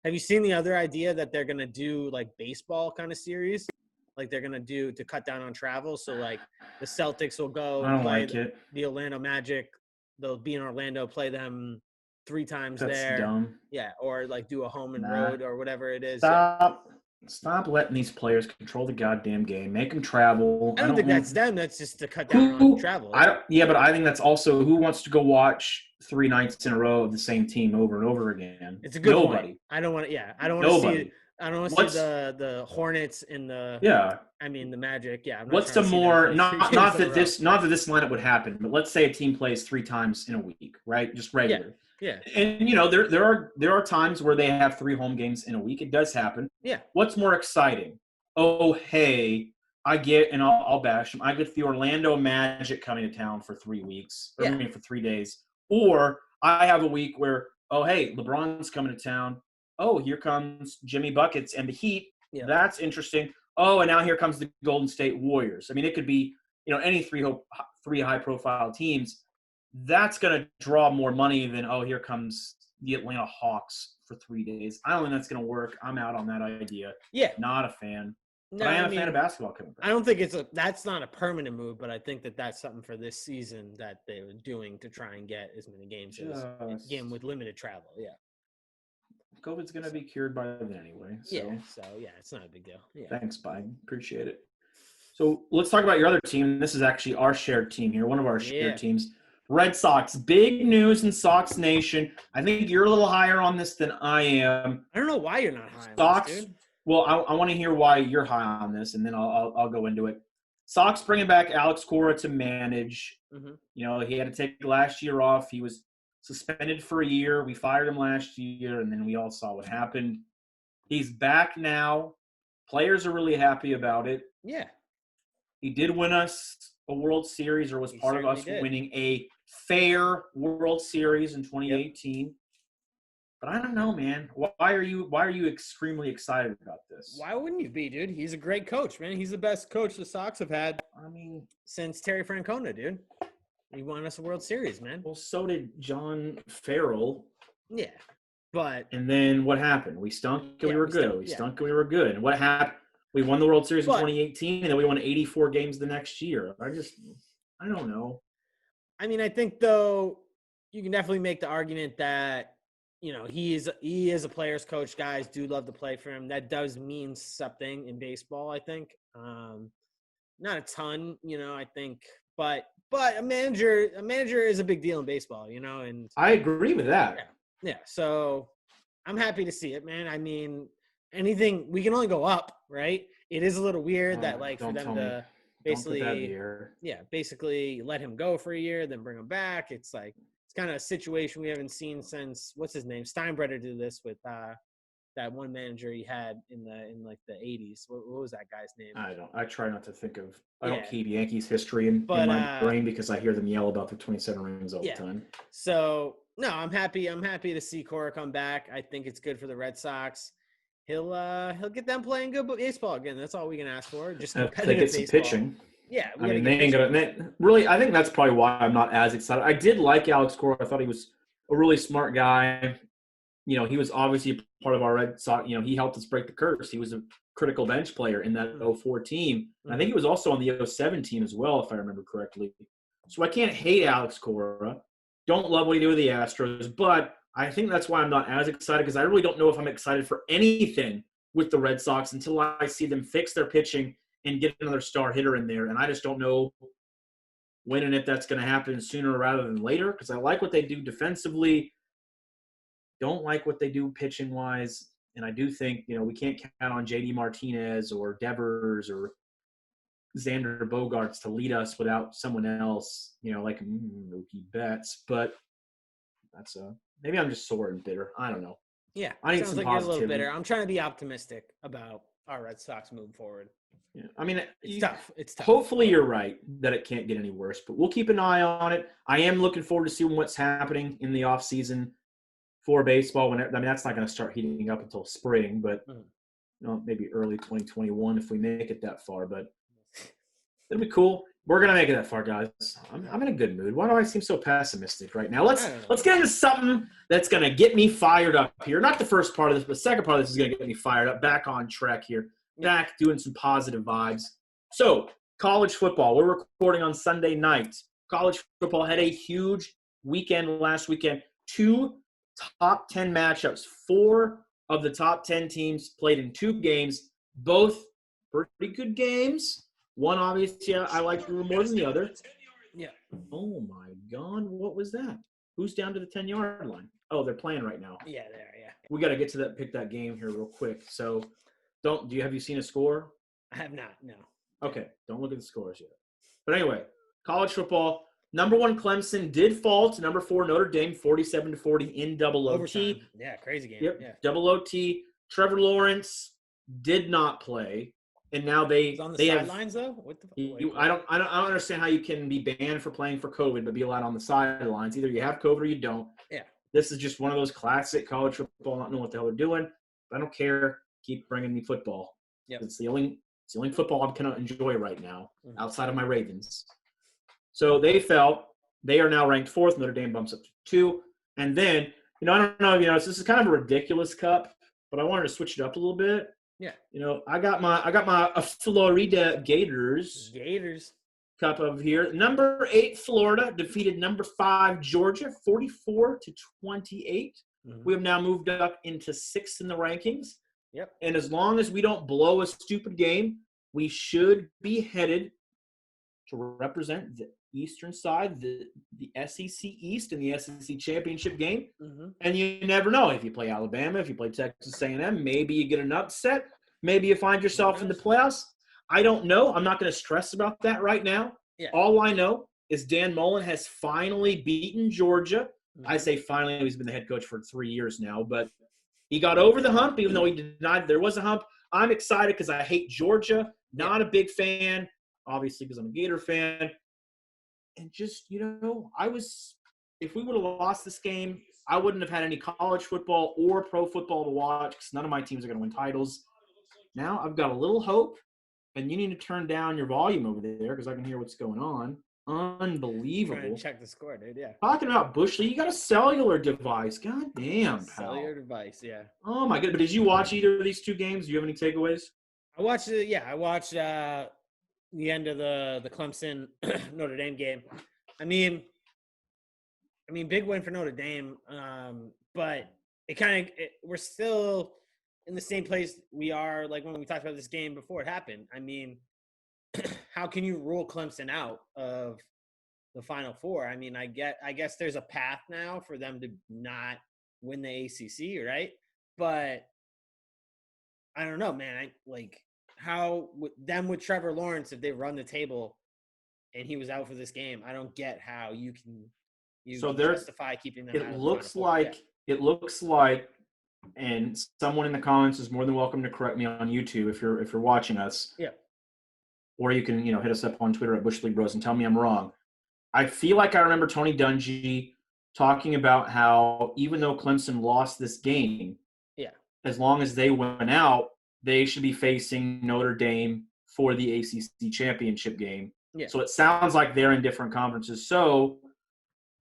have you seen the other idea that they're going to do like baseball kind of series? Like they're going to do to cut down on travel. So like the Celtics will go play the Orlando Magic. They'll be in Orlando, play them 3 times there. That's dumb. Yeah. Or like do a home and road or whatever it is. Stop letting these players control the goddamn game. Make them travel. I don't think that's them. That's just to cut down on travel. But I think that's also who wants to go watch 3 nights in a row of the same team over and over again. It's a good point. I don't want to. Yeah, I don't want to see. I don't want to see the Hornets and the. Yeah. I mean the Magic. Yeah. What's the more not that this lineup would happen, but let's say a team plays 3 times in a week, right? Just regular. Yeah. And there are times where they have 3 home games in a week. It does happen. Yeah. What's more exciting? Oh, hey, I get, and I'll bash them. I get the Orlando Magic coming to town for 3 weeks. For 3 days. Or I have a week where, oh, hey, LeBron's coming to town. Oh, here comes Jimmy Buckets and the Heat. Yeah. That's interesting. Oh, and now here comes the Golden State Warriors. I mean, it could be, any 3 high-profile teams. That's going to draw more money than, oh, here comes the Atlanta Hawks for 3 days. I don't think that's going to work. I'm out on that idea. Yeah. Not a fan. No, but I am a fan of basketball coming back. I don't think that's not a permanent move, but I think that's something for this season that they were doing to try and get as many games as game with limited travel. Yeah. COVID's going to be cured by then anyway. So. Yeah, it's not a big deal. Yeah. Thanks, Biden. Appreciate it. So let's talk about your other team. This is actually our shared team here, one of our shared teams. Red Sox. Big news in Sox Nation. I think you're a little higher on this than I am. I don't know why you're not high Sox, on this, dude. Well, I want to hear why you're high on this, and then I'll go into it. Sox bringing back Alex Cora to manage. Mm-hmm. He had to take last year off. He was suspended for a year. We fired him last year, and then we all saw what happened. He's back now. Players are really happy about it. Yeah. He did win us a World Series, or was part of us winning a fair World Series in 2018. Yep. But I don't know, man. Why are you extremely excited about this? Why wouldn't you be, dude? He's a great coach, man. He's the best coach the Sox have had. Since Terry Francona, dude. He won us a World Series, man. Well, so did John Farrell. Yeah, but and then what happened? We stunk and we were good. We stunk and we were good. And what happened? We won the World Series in 2018, and then we won 84 games the next year. I don't know. I mean, I think though you can definitely make the argument that he is a player's coach. Guys do love to play for him. That does mean something in baseball, I think. Not a ton, I think, but But a manager is a big deal in baseball, and I agree with that. Yeah. So I'm happy to see it, man. I mean, anything we can only go up, right? It is a little weird that for them to basically, basically let him go for a year, then bring him back. It's kind of a situation we haven't seen since what's his name? Steinbrenner did this with that one manager he had in the 80s. What was that guy's name? I try not to think of. I don't keep Yankees history in my brain because I hear them yell about the 27 rings all the time. So no, I'm happy to see Cora come back. I think it's good for the Red Sox. He'll get them playing good baseball again. That's all we can ask for. Just competitive they get some baseball. Pitching. Yeah, I mean, they ain't gonna. Really, I think that's probably why I'm not as excited. I did like Alex Cora. I thought he was a really smart guy. He was obviously part of our Red Sox. He helped us break the curse. He was a critical bench player in that 04 team. I think he was also on the 07 team as well, if I remember correctly. So I can't hate Alex Cora. Don't love what he did with the Astros, but I think that's why I'm not as excited because I really don't know if I'm excited for anything with the Red Sox until I see them fix their pitching and get another star hitter in there. And I just don't know when and if that's going to happen sooner rather than later because I like what they do defensively. Don't like what they do pitching-wise. And I do think, we can't count on J.D. Martinez or Devers or Xander Bogaerts to lead us without someone else, like Mookie Betts. But that's maybe I'm just sore and bitter. I don't know. Yeah, I need sounds some like positivity. You're a little bitter. I'm trying to be optimistic about our Red Sox moving forward. Yeah, I mean, it's tough. It's tough. Hopefully you're right that it can't get any worse, but we'll keep an eye on it. I am looking forward to seeing what's happening in the offseason for baseball. That's not going to start heating up until spring, but maybe early 2021 if we make it that far. But it'll be cool. We're going to make it that far, guys. I'm in a good mood. Why do I seem so pessimistic right now? Let's get into something that's going to get me fired up here. Not the first part of this, but the second part of this is going to get me fired up. Back on track here. Back doing some positive vibes. So, college football. We're recording on Sunday night. College football had a huge weekend last weekend. 2 top 10 matchups. 4 of the top 10 teams played in 2 games. Both pretty good games. One, obviously, I liked a little more than the other. Yeah. Oh, my God. What was that? Who's down to the 10-yard line? Oh, they're playing right now. Yeah, they are, yeah. We got to get to that, pick that game here real quick. So, have you seen a score? I have not, no. Okay, don't look at the scores yet. But anyway, college football. Number 1 Clemson did fall to number 4 Notre Dame, 47-40 in double OT. Overtime. Yeah, crazy game. Yep, yeah. Double OT. Trevor Lawrence did not play, and now He's on the sidelines though. What the? I don't understand how you can be banned for playing for COVID, but be allowed on the sidelines. Either you have COVID or you don't. Yeah. This is just one of those classic college football. Not knowing what the hell they're doing. I don't care. Keep bringing me football. Yep. It's the only football I can enjoy right now, outside of my Ravens. So they fell. They are now ranked 4th. Notre Dame bumps up to 2. And then, I don't know, this is kind of a ridiculous cup, but I wanted to switch it up a little bit. Yeah. I got my Florida Gators cup over here. Number 8 Florida defeated number 5 Georgia 44-28. Mm-hmm. We have now moved up into 6th in the rankings. Yep. And as long as we don't blow a stupid game, we should be headed to represent the eastern side, the SEC East in the SEC championship game. Mm-hmm. And you never know. If you play Alabama, if you play Texas A&M, maybe you get an upset. Maybe you find yourself in the playoffs. I don't know. I'm not going to stress about that right now. Yeah. All I know is Dan Mullen has finally beaten Georgia. Mm-hmm. I say finally. He's been the head coach for 3 years now, but he got over the hump, even though he denied there was a hump. I'm excited because I hate Georgia. Not a big fan, obviously, because I'm a Gator fan. And just, if we would have lost this game, I wouldn't have had any college football or pro football to watch because none of my teams are going to win titles. Now I've got a little hope, and you need to turn down your volume over there because I can hear what's going on. Unbelievable. Trying to check the score, dude. Yeah. Talking about Bush League, you got a cellular device. God damn, pal. Cellular device, yeah. Oh my goodness! But did you watch either of these 2 games? Do you have any takeaways? I watched it. Yeah, I watched the end of the Clemson Notre Dame game. I mean, big win for Notre Dame. But we're still in the same place we are like when we talked about this game before it happened. I mean, how can you rule Clemson out of the Final Four. I mean, I guess there's a path now for them to not win the ACC, right? But I don't know, man. How with Trevor Lawrence, if they run the table and he was out for this game, I don't get how you can justify keeping them out of the Final Four. It looks like, and someone in the comments is more than welcome to correct me on YouTube if you're watching us. Yeah. Or you can, hit us up on Twitter at Bush League Bros and tell me I'm wrong. I feel like I remember Tony Dungy talking about how even though Clemson lost this game, as long as they went out, they should be facing Notre Dame for the ACC championship game. Yeah. So it sounds like they're in different conferences. So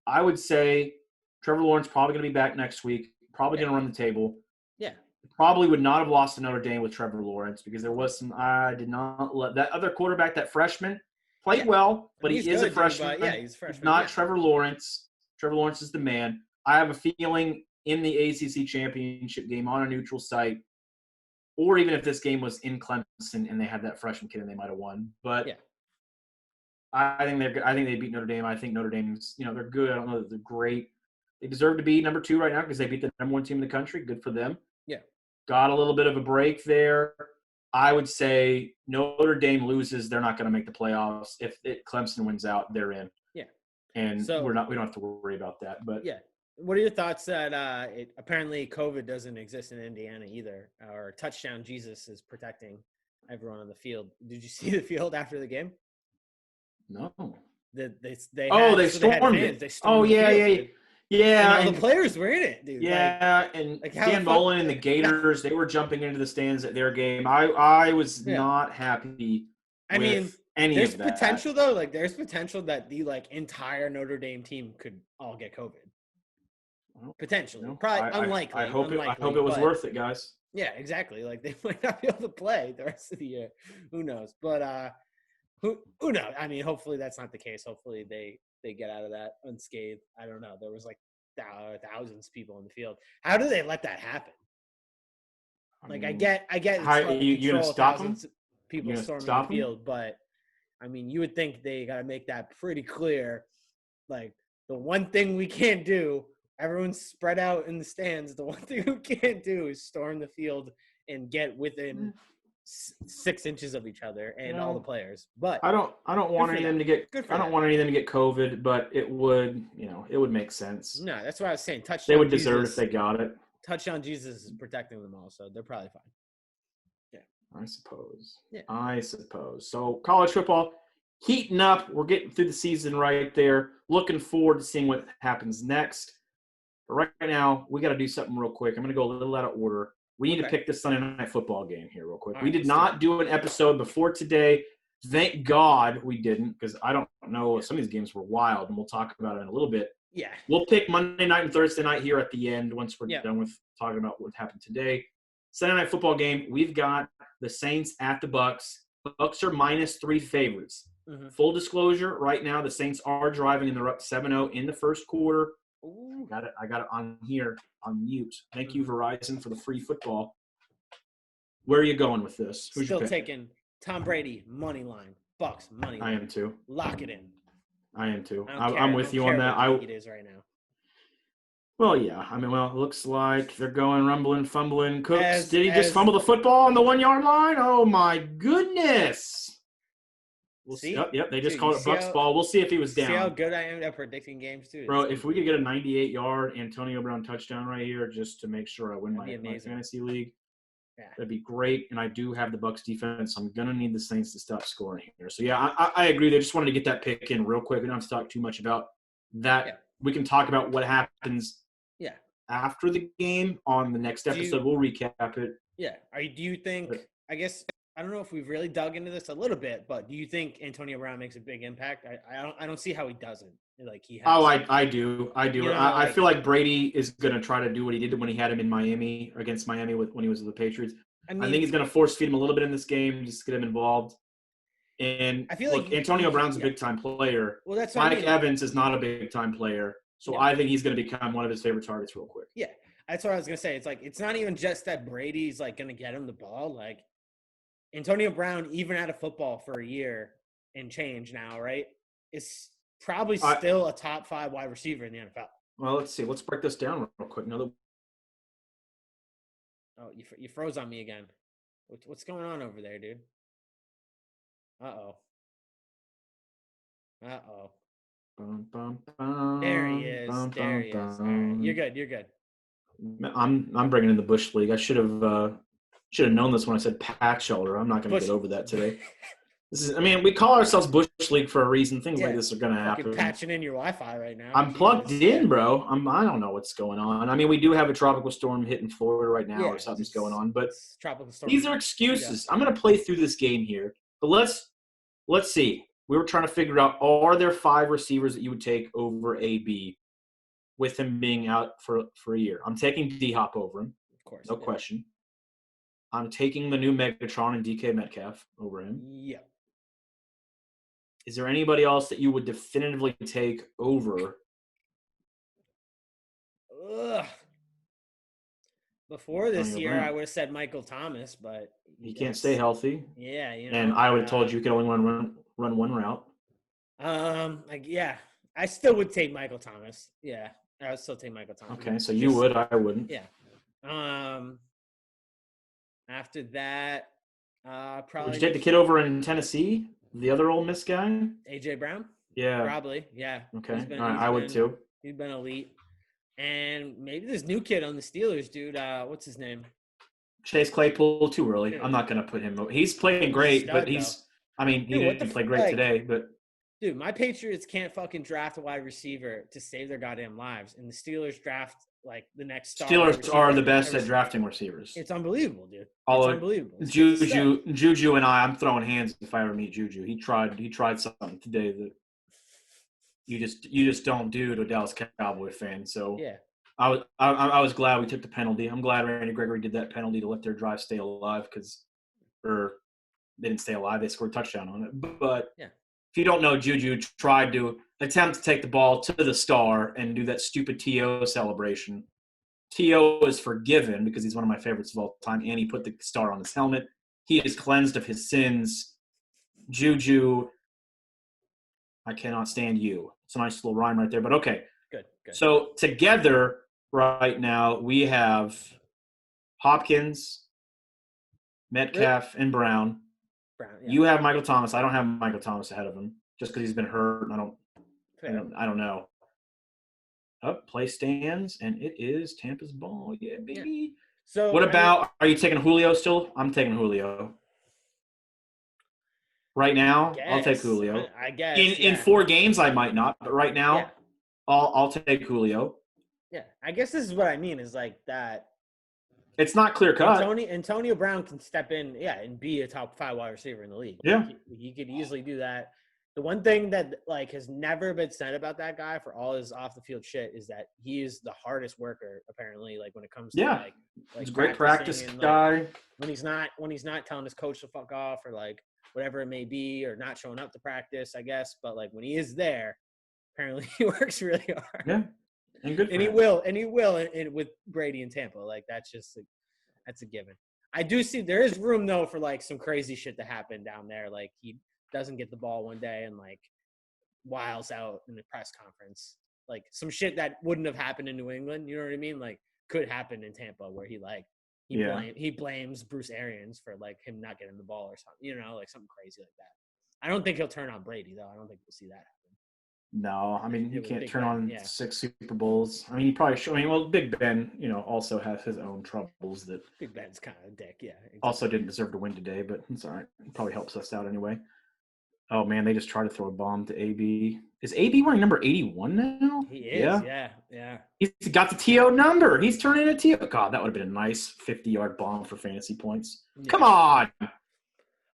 I would say Trevor Lawrence probably going to be back next week, probably going to run the table. Yeah. Probably would not have lost to Notre Dame with Trevor Lawrence because there was some – I did not let – that other quarterback, that freshman, played well, but he is a freshman. He's a freshman. He's not Trevor Lawrence. Trevor Lawrence is the man. I have a feeling in the ACC championship game on a neutral site, or even if this game was in Clemson and they had that freshman kid and they might have won. But I think they beat Notre Dame. I think Notre Dame's, they're good. I don't know that they're great. They deserve to be number 2 right now because they beat the number 1 team in the country. Good for them. Yeah. Got a little bit of a break there. I would say Notre Dame loses, they're not going to make the playoffs. If Clemson wins out, they're in. Yeah. And we don't have to worry about that. But yeah. What are your thoughts that apparently COVID doesn't exist in Indiana either, or Touchdown Jesus is protecting everyone on the field? Did you see the field after the game? No. They stormed it. They stormed the field, yeah. And all the players were in it, dude. Yeah, and Dan Mullen and the Gators, they were jumping into the stands at their game. I was not happy with any of that. There's potential, though. There's potential that the entire Notre Dame team could all get COVID. Potentially. Probably unlikely. I hope it was worth it, guys. Yeah, exactly. They might not be able to play the rest of the year. Who knows? But who knows? I mean, hopefully that's not the case. Hopefully they get out of that unscathed. I don't know. There was thousands of people in the field. How do they let that happen? I get. How, you gonna stop them? People storming the field, but I mean, you would think they got to make that pretty clear. The one thing we can't do. Everyone's spread out in the stands. The one thing we can't do is storm the field and get within 6 inches of each other and all the players. But I don't want any of them to get. I don't want any of them to get COVID, but it would, it would make sense. No, that's what I was saying. Touchdown. They would deserve it if they got it. Touchdown Jesus is protecting them all, so they're probably fine. Yeah, I suppose. Yeah, I suppose. So college football heating up. We're getting through the season right there. Looking forward to seeing what happens next. But right now, we got to do something real quick. I'm going to go a little out of order. We need to pick this Sunday night football game here real quick. We did not do an episode before today. Thank God we didn't, because I don't know. Some of these games were wild, and we'll talk about it in a little bit. Yeah. We'll pick Monday night and Thursday night here at the end once we're done with talking about what happened today. Sunday night football game, we've got the Saints at the Bucs. Bucs are -3 favorites. Mm-hmm. Full disclosure, right now the Saints are driving, and they're up 7-0 in the first quarter. Ooh. I got it on here on mute. Thank you, Verizon, for the free football. Where are you going with this? Who's still taking Tom Brady money line, Bucs money line. I am too. Lock it in. I am too. I'm with you on that. It is right now. Well, yeah. I mean, it looks like they're going rumbling, fumbling. Cooks, did he just fumble the football on the 1-yard line? Oh my goodness. We'll see. Yep. They just called it Bucs ball. We'll see if he was down. See how good I am at predicting games too. Bro, if we could get a 98-yard Antonio Brown touchdown right here, just to make sure I win my fantasy league, that'd be great. And I do have the Bucs defense. I'm gonna need the Saints to stop scoring here. So yeah, I agree. They just wanted to get that pick in real quick. We don't have to talk too much about that. Yeah. We can talk about what happens. Yeah. After the game on the next episode, we'll recap it. Yeah. Do you think? I guess. I don't know if we've really dug into this a little bit, but do you think Antonio Brown makes a big impact? I don't see how he doesn't. He has. Oh, I do. I feel like Brady is going to try to do what he did when he had him in Miami, against Miami when he was with the Patriots. I think he's going to force feed him a little bit in this game, just to get him involved. And I feel like Antonio Brown's a big time player. Well, that's Mike Evans is not a big time player, so I think he's going to become one of his favorite targets real quick. Yeah, that's what I was going to say. It's not even just that Brady's going to get him the ball, Antonio Brown, even out of football for a year and change now, right, is probably still a top 5 wide receiver in the NFL. Well, let's see. Let's break this down real quick. Oh, you froze on me again. What's going on over there, dude? Uh-oh. There he is. All right. You're good. I'm bringing in the Bush League. I should have known this when I said pack shelter. I'm not going to get over that today. We call ourselves Bush League for a reason. Things like this are going to happen. Patching in your Wi-Fi right now. I'm plugged in, bro. I don't know what's going on. We do have a tropical storm hitting Florida right now, or something's going on. But tropical storm. These are excuses. I'm going to play through this game here. But let's see. We were trying to figure out, are there 5 receivers that you would take over AB with him being out for a year? I'm taking D-Hop over him. Of course. No question. I'm taking the new Megatron and DK Metcalf over him. Yeah. Is there anybody else that you would definitively take over? Ugh. Before this year, I would have said Michael Thomas, but he can't stay healthy. Yeah, and I would have told you could only run one route. I still would take Michael Thomas. Yeah, I would still take Michael Thomas. Okay, so you would, I wouldn't. Yeah. After that, probably. Would you take the kid over in Tennessee? The other Ole Miss guy? AJ Brown? Yeah. Probably, yeah. Okay, all right, I would too. He's been elite. And maybe this new kid on the Steelers, dude. What's his name? Chase Claypool, too early. Dude. I'm not going to put him – he's playing great, but he didn't play great today. But dude, my Patriots can't fucking draft a wide receiver to save their goddamn lives. And the Steelers draft, the next star. Steelers are the best at drafting receivers. It's unbelievable, dude. It's unbelievable. Juju and I'm throwing hands if I ever meet Juju. He tried something today that you just don't do to a Dallas Cowboy fan. So yeah. I was glad we took the penalty. I'm glad Randy Gregory did that penalty to let their drive stay alive or they didn't stay alive. They scored a touchdown on it. But yeah. If you don't know, Juju tried to attempt to take the ball to the star and do that stupid T.O. celebration. T.O. is forgiven because he's one of my favorites of all time, and he put the star on his helmet. He is cleansed of his sins. Juju, I cannot stand you. It's a nice little rhyme right there, but okay. Good. So together right now we have Hopkins, Metcalf, and Brown. Yeah. You have Michael Thomas. I don't have Michael Thomas ahead of him just because he's been hurt. I don't know. Play stands, and it is Tampa's ball. Yeah, baby. Yeah. So what about – are you taking Julio still? I'm taking Julio. Right now, I'll take Julio. I guess. In 4 games, I might not, but right now, I'll take Julio. Yeah, I guess this is what I mean is that. It's not clear cut. Antonio Brown can step in, and be a top 5 wide receiver in the league. Yeah, he could easily do that. The one thing that has never been said about that guy for all his off the field shit is that he is the hardest worker apparently. When it comes to he's a great practice guy. When he's not telling his coach to fuck off or whatever it may be, or not showing up to practice, I guess. But when he is there, apparently he works really hard. Yeah, and good. And he will, and with Brady and Tampa, that's a given. I do see there is room though for some crazy shit to happen down there. He doesn't get the ball one day and wiles out in the press conference. Some shit that wouldn't have happened in New England. You know what I mean? Could happen in Tampa where he blames Bruce Arians for him not getting the ball or something, something crazy like that. I don't think he'll turn on Brady though. I don't think we'll see that happen. No, you can't turn on 6 Super Bowls. He probably should. Big Ben, also has his own troubles that Big Ben's kind of a dick. Yeah. Exactly. Also didn't deserve to win today, but it's all right. It probably helps us out anyway. Oh man, they just tried to throw a bomb to AB. Is AB wearing number 81 now? He is. Yeah. He's got the TO number. He's turning a TO. God, that would have been a nice 50-yard bomb for fantasy points. Yeah. Come on.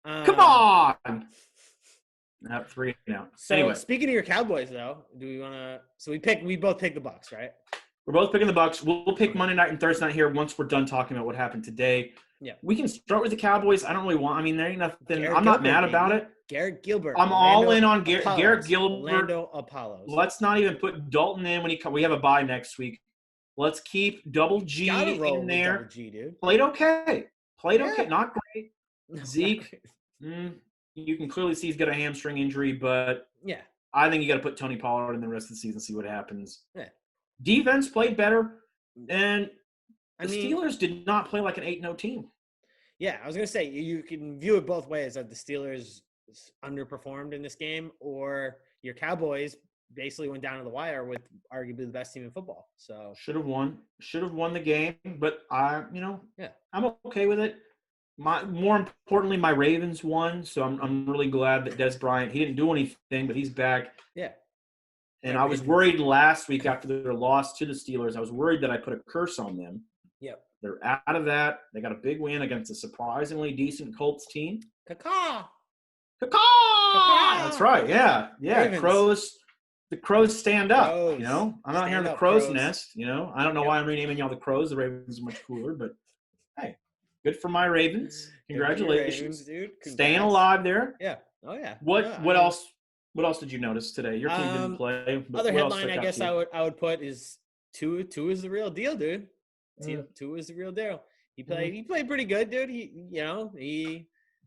Come on. 3 now. So anyway, speaking of your Cowboys, though, do we want to? So we both pick the Bucs, right? We're both picking the Bucs. We'll pick Monday night and Thursday night here once we're done talking about what happened today. Yeah. We can start with the Cowboys. I don't really want. There ain't nothing. I'm not mad about it. Garrett Gilbert. I'm all in on Garrett Gilbert. Orlando Apollos. Let's not even put Dalton in when we have a bye next week. Let's keep Double G in there. Double G, dude. Played okay. Not great. Zeke. You can clearly see he's got a hamstring injury, but I think you got to put Tony Pollard in the rest of the season, see what happens. Yeah. Defense played better, and the Steelers did not play like an 8-0 team. Yeah, I was going to say, you can view it both ways, that the Steelers underperformed in this game, or your Cowboys basically went down to the wire with arguably the best team in football. So should have won the game, but I'm okay with it. More importantly, my Ravens won, so I'm really glad that Des Bryant, he didn't do anything, but he's back. Yeah. And I was worried last week after their loss to the Steelers. I was worried that I put a curse on them. Yep. They're out of that. They got a big win against a surprisingly decent Colts team. Caw-caw! That's right. Yeah. Ravens. The Crows stand up. I'm not hearing the Crow's Nest. I don't know why I'm renaming y'all the Crows. The Ravens are much cooler, but hey, good for my Ravens. Congratulations, Ravens, dude. Staying alive there. Yeah. Oh yeah. What else? What else did you notice today? Your team didn't play. Other headline I guess I would put is Tua is the real deal, dude. Tua is the real deal. He played pretty good, dude.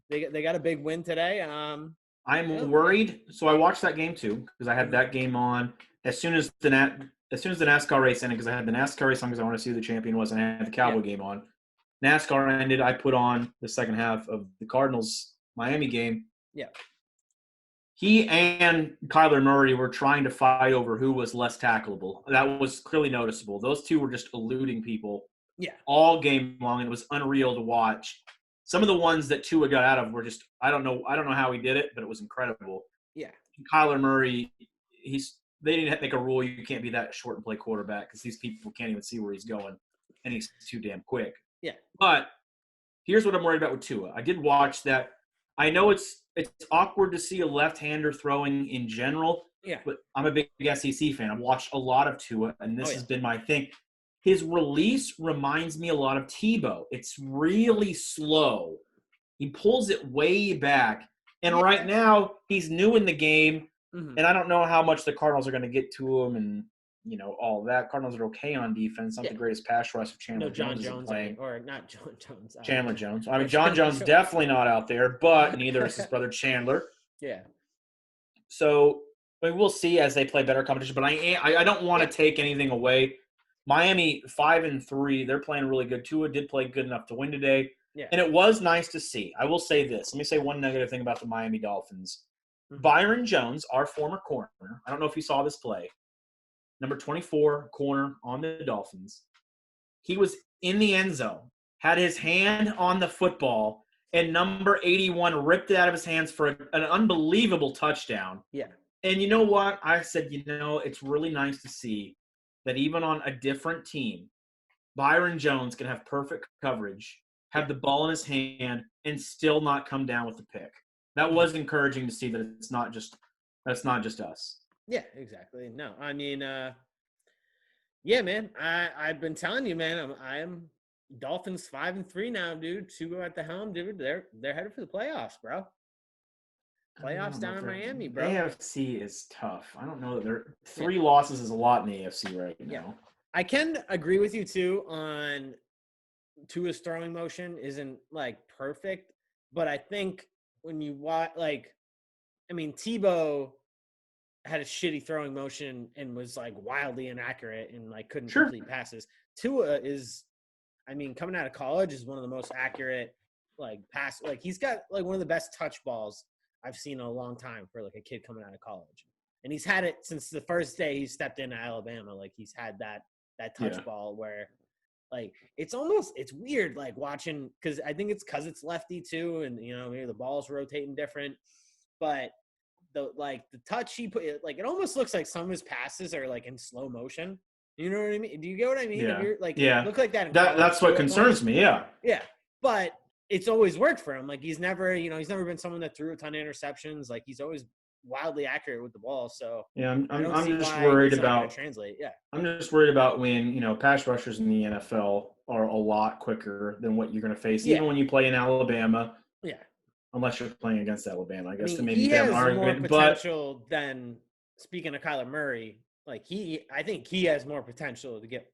They got a big win today. I'm worried. So I watched that game too because I had that game on as soon as the NASCAR race ended, because I had the NASCAR race on because I want to see who the champion was, and I had the Cowboy game on. NASCAR ended. I put on the second half of the Cardinals Miami game. Yeah. He and Kyler Murray were trying to fight over who was less tackleable. That was clearly noticeable. Those two were just eluding people all game long, and it was unreal to watch. Some of the ones that Tua got out of were just I don't know how he did it, but it was incredible. Yeah. And Kyler Murray, they didn't make a rule you can't be that short and play quarterback because these people can't even see where he's going, and he's too damn quick. Yeah. But here's what I'm worried about with Tua. I did watch that. I know it's awkward to see a left-hander throwing in general. Yeah. But I'm a big SEC fan. I've watched a lot of Tua, and this has been my thing. His release reminds me a lot of Tebow. It's really slow. He pulls it way back. And right now, he's new in the game, and I don't know how much the Cardinals are going to get to him and, all of that. Cardinals are okay on defense. Not the greatest pass rush of Chandler Jones is playing. Or not John Jones. Chandler Jones. I mean, John Jones definitely not out there, but neither is his brother Chandler. Yeah. So we'll see as they play better competition. But I don't want to take anything away. Miami 5-3. They're playing really good. Tua did play good enough to win today. Yeah. And it was nice to see. I will say this. Let me say one negative thing about the Miami Dolphins. Byron Jones, our former corner, I don't know if you saw this play, number 24 corner on the Dolphins. He was in the end zone, had his hand on the football, and number 81 ripped it out of his hands for an unbelievable touchdown. Yeah. And you know what? I said, it's really nice to see that even on a different team, Byron Jones can have perfect coverage, have the ball in his hand, and still not come down with the pick. That was encouraging to see that it's not just us. Yeah, exactly. No, I mean, yeah, man. I've been telling you, man. I'm Dolphins 5-3 now, dude. Tua at the helm, dude. They're headed for the playoffs, bro. Playoffs down in Miami, bro. AFC is tough. I don't know that there 3 losses is a lot in the AFC right now. Yeah. I can agree with you too on Tua's throwing motion isn't perfect, but I think when you watch Tebow had a shitty throwing motion and was wildly inaccurate and couldn't complete passes. Tua is, coming out of college is one of the most accurate pass. He's got one of the best touch balls I've seen in a long time for a kid coming out of college, and he's had it since the first day he stepped into Alabama. He's had that touch ball where it's weird watching, because I think it's because it's lefty too, and maybe the ball's rotating different, but the touch he put it almost looks like some of his passes are in slow motion. You know what I mean? Do you get what I mean? Yeah. If you're, look like that. That's what concerns me. Yeah. Yeah, but it's always worked for him. He's never been someone that threw a ton of interceptions. He's always wildly accurate with the ball. So yeah, I'm just worried about translate. Yeah, I'm just worried about when pass rushers in the NFL are a lot quicker than what you're going to face, even when you play in Alabama. Yeah, unless you're playing against Alabama, I guess to maybe he have has an argument. More potential than, speaking of Kyler Murray, I think he has more potential to get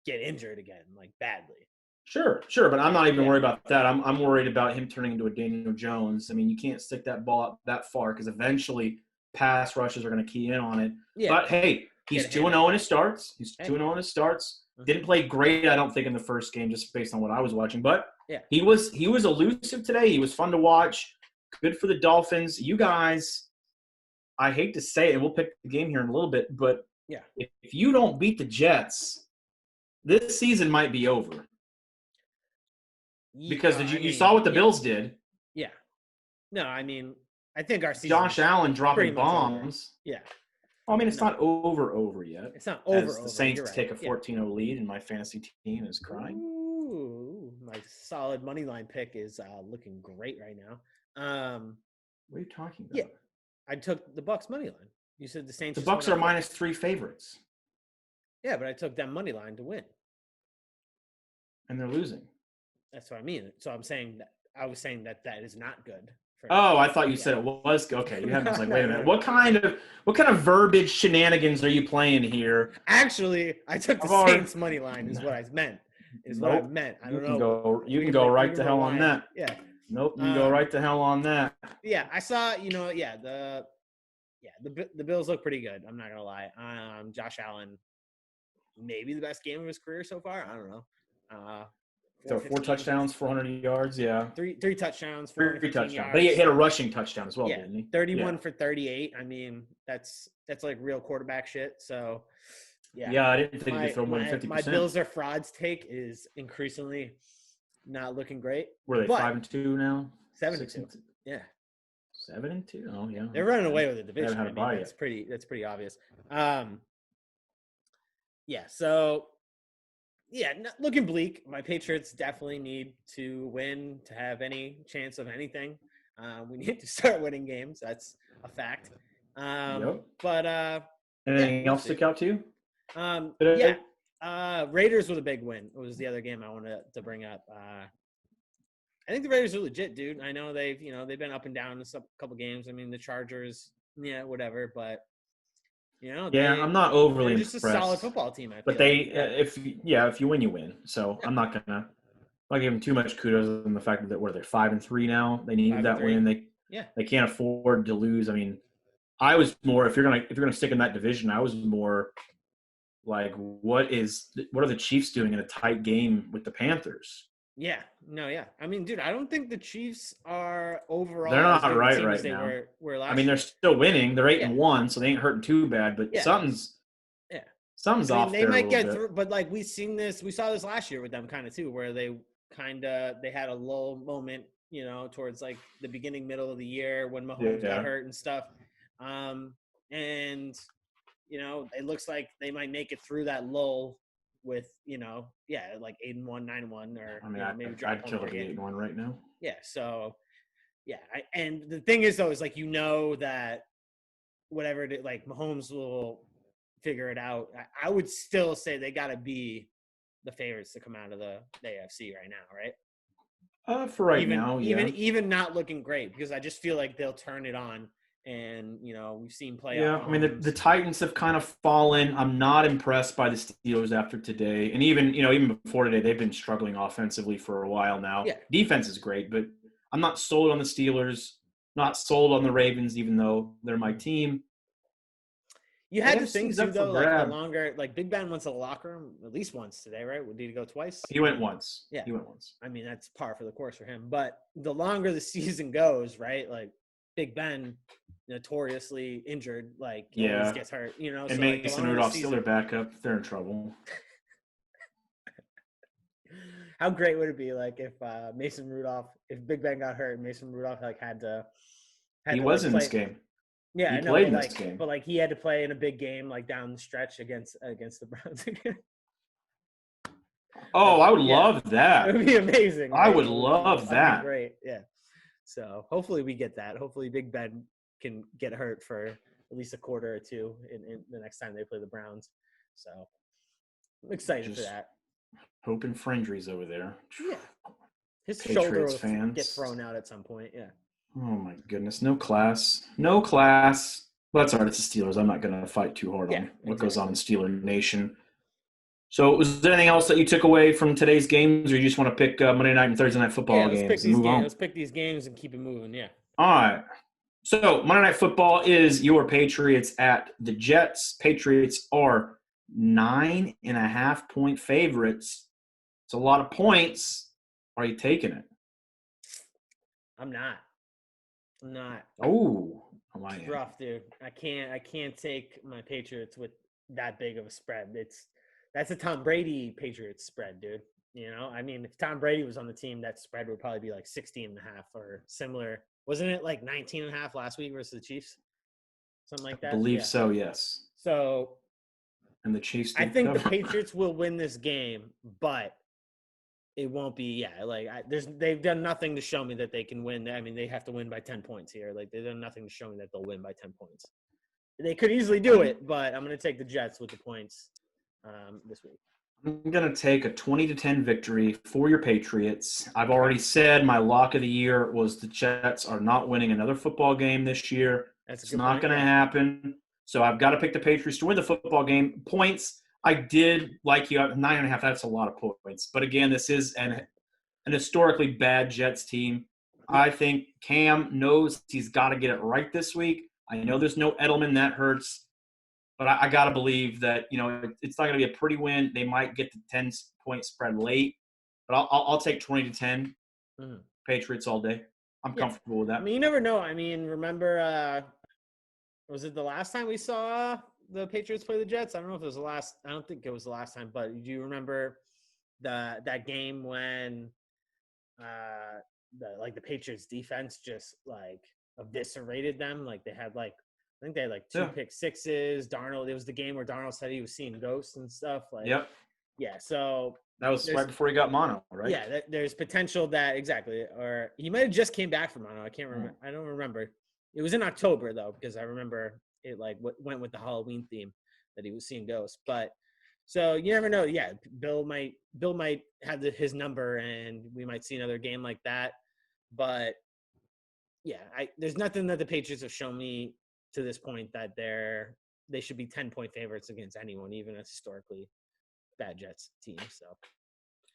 injured again, badly. Sure, but I'm not even worried about that. I'm worried about him turning into a Daniel Jones. You can't stick that ball out that far because eventually pass rushers are going to key in on it. Yeah. But, hey, he's 2-0 in his starts. He's 2-0 in his starts. Didn't play great, I don't think, in the first game, just based on what I was watching. But he was elusive today. He was fun to watch. Good for the Dolphins. You guys, I hate to say it, and we'll pick the game here in a little bit, but if you don't beat the Jets, this season might be over. Because you saw what the Bills did. Yeah. No, I mean, I think our season. Josh Allen dropping bombs. Yeah. Well, I mean, it's not over yet. It's not over. The Saints take a 14-0 lead, and my fantasy team is crying. Ooh, my solid money line pick is looking great right now. What are you talking about? Yeah, I took the Bucks money line. You said the Saints. The Bucks are -3 favorites. Yeah, but I took them money line to win, and they're losing. That's what I mean. So I'm saying that I was saying that is not good. I thought you said it was okay. You had like, wait a minute. What kind of verbiage shenanigans are you playing here? Actually, I took the Saints money line. Is what I meant. What I meant. I don't know. You can go right to hell on that. Yeah. Nope. You can go right to hell on that. Yeah, I saw. The Bills look pretty good. I'm not gonna lie. Josh Allen, maybe the best game of his career so far. I don't know. So 4 touchdowns, 400 yards, yeah. Three touchdowns, 3 touchdowns. Yards. But he hit a rushing touchdown as well, didn't he? 31 for 38. I mean, that's like real quarterback shit. So, yeah. Yeah, I didn't think he'd throw more than 50%. My Bills are frauds take is increasingly not looking great. Were they 5-2 now? 7-2. Yeah. 7-2. Oh yeah. They're running away with the division. I mean, that's pretty obvious. Yeah. So. Yeah, looking bleak. My Patriots definitely need to win to have any chance of anything. We need to start winning games. That's a fact. But anything else stick out to you? Raiders with a big win. It was the other game I wanted to bring up. I think the Raiders are legit, dude. I know they've been up and down in a couple games. I mean, the Chargers, whatever, but. I'm not overly impressed. Just a solid football team. But if you win, you win. So I'm not gonna give them too much kudos on the fact that they're 5-3 now. They needed that win. They can't afford to lose. I mean, I was more if you're gonna stick in that division. I was more like, what are the Chiefs doing in a tight game with the Panthers? Yeah. No, yeah. I mean, dude, I don't think the Chiefs are overall. They're not right now. Were I mean, they're still winning. They're 8-1, so they ain't hurting too bad. But something's off there. They might get through, but like we saw this last year with them kind of too, where they had a lull moment, towards like the beginning, middle of the year when Mahomes got hurt and stuff. And it looks like they might make it through that lull. With like 8-1, 9-1, or maybe I'd kill it 8-1 right now. Yeah, so and the thing is though is like that whatever it is, like Mahomes will figure it out. I would still say they got to be the favorites to come out of the AFC right now, right? For right now, even not looking great because I just feel like they'll turn it on. And, we've seen playoffs. Yeah, I mean, the Titans have kind of fallen. I'm not impressed by the Steelers after today. And even before today, they've been struggling offensively for a while now. Yeah. Defense is great, but I'm not sold on the Steelers, not sold on the Ravens, even though they're my team. You had to think, too, though, like the longer – like Big Ben went to the locker room at least once today, right? Did he go twice? He went once. Yeah. He went once. I mean, that's par for the course for him. But the longer the season goes, right, like Big Ben – notoriously injured, like he always gets hurt, And so Mason Rudolph's still their backup. They're in trouble. How great would it be, like, if Big Ben got hurt and Mason Rudolph he was in this game. Yeah, he played in this game, but like he had to play in a big game, like down the stretch against the Browns again. Oh, I would love that. It would be amazing. I would love that. Great, yeah. So hopefully we get that. Hopefully Big Ben can get hurt for at least a quarter or two in the next time they play the Browns. So I'm excited for that. Hoping for injuries over there. Yeah. His Patriots shoulder will get thrown out at some point, yeah. Oh my goodness. No class. No class. Well, that's all right. It's the Steelers. I'm not going to fight too hard on what goes on in Steeler Nation. So was there anything else that you took away from today's games, or you just want to pick Monday night and Thursday night football games and move on? Let's pick these games and keep it moving, yeah. All right. So Monday Night Football is your Patriots at the Jets. Patriots are 9.5-point favorites. It's a lot of points. Are you taking it? I'm not. Oh, It's rough, dude. I can't take my Patriots with that big of a spread. That's a Tom Brady Patriots spread, dude. You know, I mean, if Tom Brady was on the team, that spread would probably be like 16.5 or similar. Wasn't it like 19.5 last week versus the Chiefs? Something like that. I believe so, yes. So, and the Chiefs. I think the Patriots will win this game, but it won't be. Yeah, like they've done nothing to show me that they can win. I mean, they have to win by 10 points here. Like they've done nothing to show me that they'll win by 10 points. They could easily do it, but I'm going to take the Jets with the points this week. I'm going to take a 20-10 victory for your Patriots. I've already said my lock of the year was the Jets are not winning another football game this year. It's not going to happen. So I've got to pick the Patriots to win the football game. Points, I did like you. 9.5, that's a lot of points. But again, this is an historically bad Jets team. I think Cam knows he's got to get it right this week. I know there's no Edelman. That hurts. But I got to believe that, you know, it's not going to be a pretty win. They might get the 10-point spread late. But I'll take 20-10 Patriots all day. I'm comfortable with that. I mean, you never know. I mean, remember, was it the last time we saw the Patriots play the Jets? I don't know if it was the last. I don't think it was the last time. But do you remember that game when the Patriots defense just like eviscerated them? Like they had I think they had 2 pick sixes. Darnold, it was the game where Darnold said he was seeing ghosts and stuff. Yeah. So that was right before he got mono, right? Yeah, there's potential that or he might have just came back from mono. I can't remember. I don't remember. It was in October though, because I remember it went with the Halloween theme that he was seeing ghosts. But so you never know. Yeah, Bill might have his number, and we might see another game like that. But yeah, there's nothing that the Patriots have shown me to this point that they should be 10-point favorites against anyone, even a historically bad Jets team. So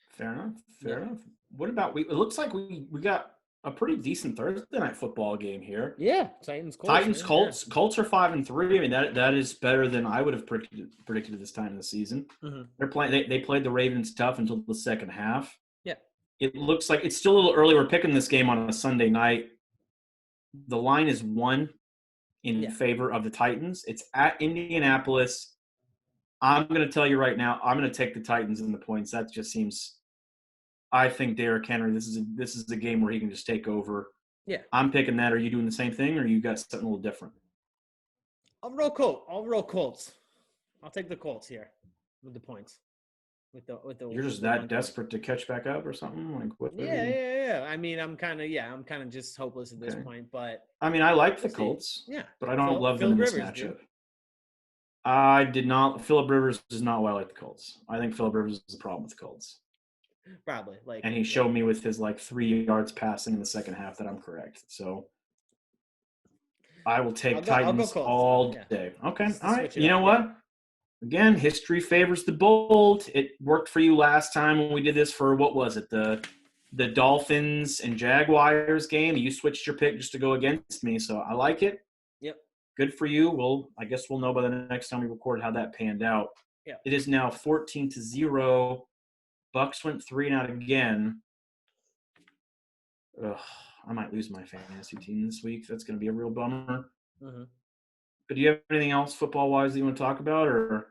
fair enough. What about it looks like we got a pretty decent Thursday night football game here. Yeah, Titans Colts. Yeah. Colts are 5-3. I mean that is better than I would have predicted at this time of the season. Mm-hmm. They're playing. They played the Ravens tough until the second half. Yeah, it looks like it's still a little early. We're picking this game on a Sunday night. The line is 1 in favor of the Titans. It's at Indianapolis. I'm going to tell you right now, I'm going to take the Titans in the points. That just seems – I think Derrick Henry, this is a game where he can just take over. Yeah. I'm picking that. Are you doing the same thing, or you got something a little different? I'll roll Colts. I'll take the Colts here with the points. With the You're just that desperate to catch back up or something? Yeah. I mean, I'm kind of just hopeless at this point, but I mean, I like the Colts. Yeah. But I don't love them in this matchup. I did not. Phillip Rivers is not why I like the Colts. I think Phillip Rivers is the problem with the Colts. Probably. And he showed me with his 3 yards passing in the second half that I'm correct. So I will take Titans all day. Okay. All right. You know what? Again, history favors the bold. It worked for you last time when we did this for, what was it, the Dolphins and Jaguars game. You switched your pick just to go against me, so I like it. Yep. Good for you. I guess we'll know by the next time we record how that panned out. Yeah. It is now 14-0. Bucks went 3 and out again. Ugh, I might lose my fantasy team this week. That's going to be a real bummer. Mm-hmm. But do you have anything else football-wise that you want to talk about, or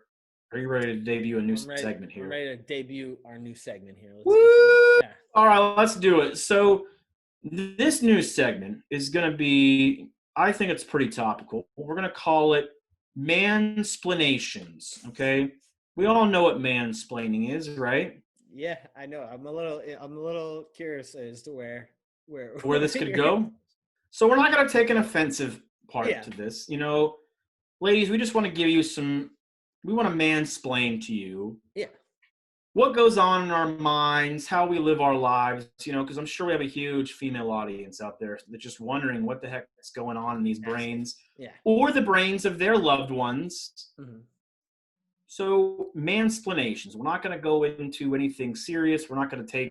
are you ready to debut a new segment here? I'm ready to debut our new segment here. Woo! Yeah. All right, let's do it. So this new segment is going to be, I think it's pretty topical. We're going to call it Mansplainations, okay? We all know what mansplaining is, right? Yeah, I know. I'm a little curious as to where this could go. So we're not going to take an offensive part to this. You know, ladies, we just want to give you we want to mansplain to you. Yeah. What goes on in our minds, how we live our lives, you know, because I'm sure we have a huge female audience out there that's just wondering what the heck is going on in these brains. Yeah. Or the brains of their loved ones. Mm-hmm. So mansplainations. We're not going to go into anything serious. We're not going to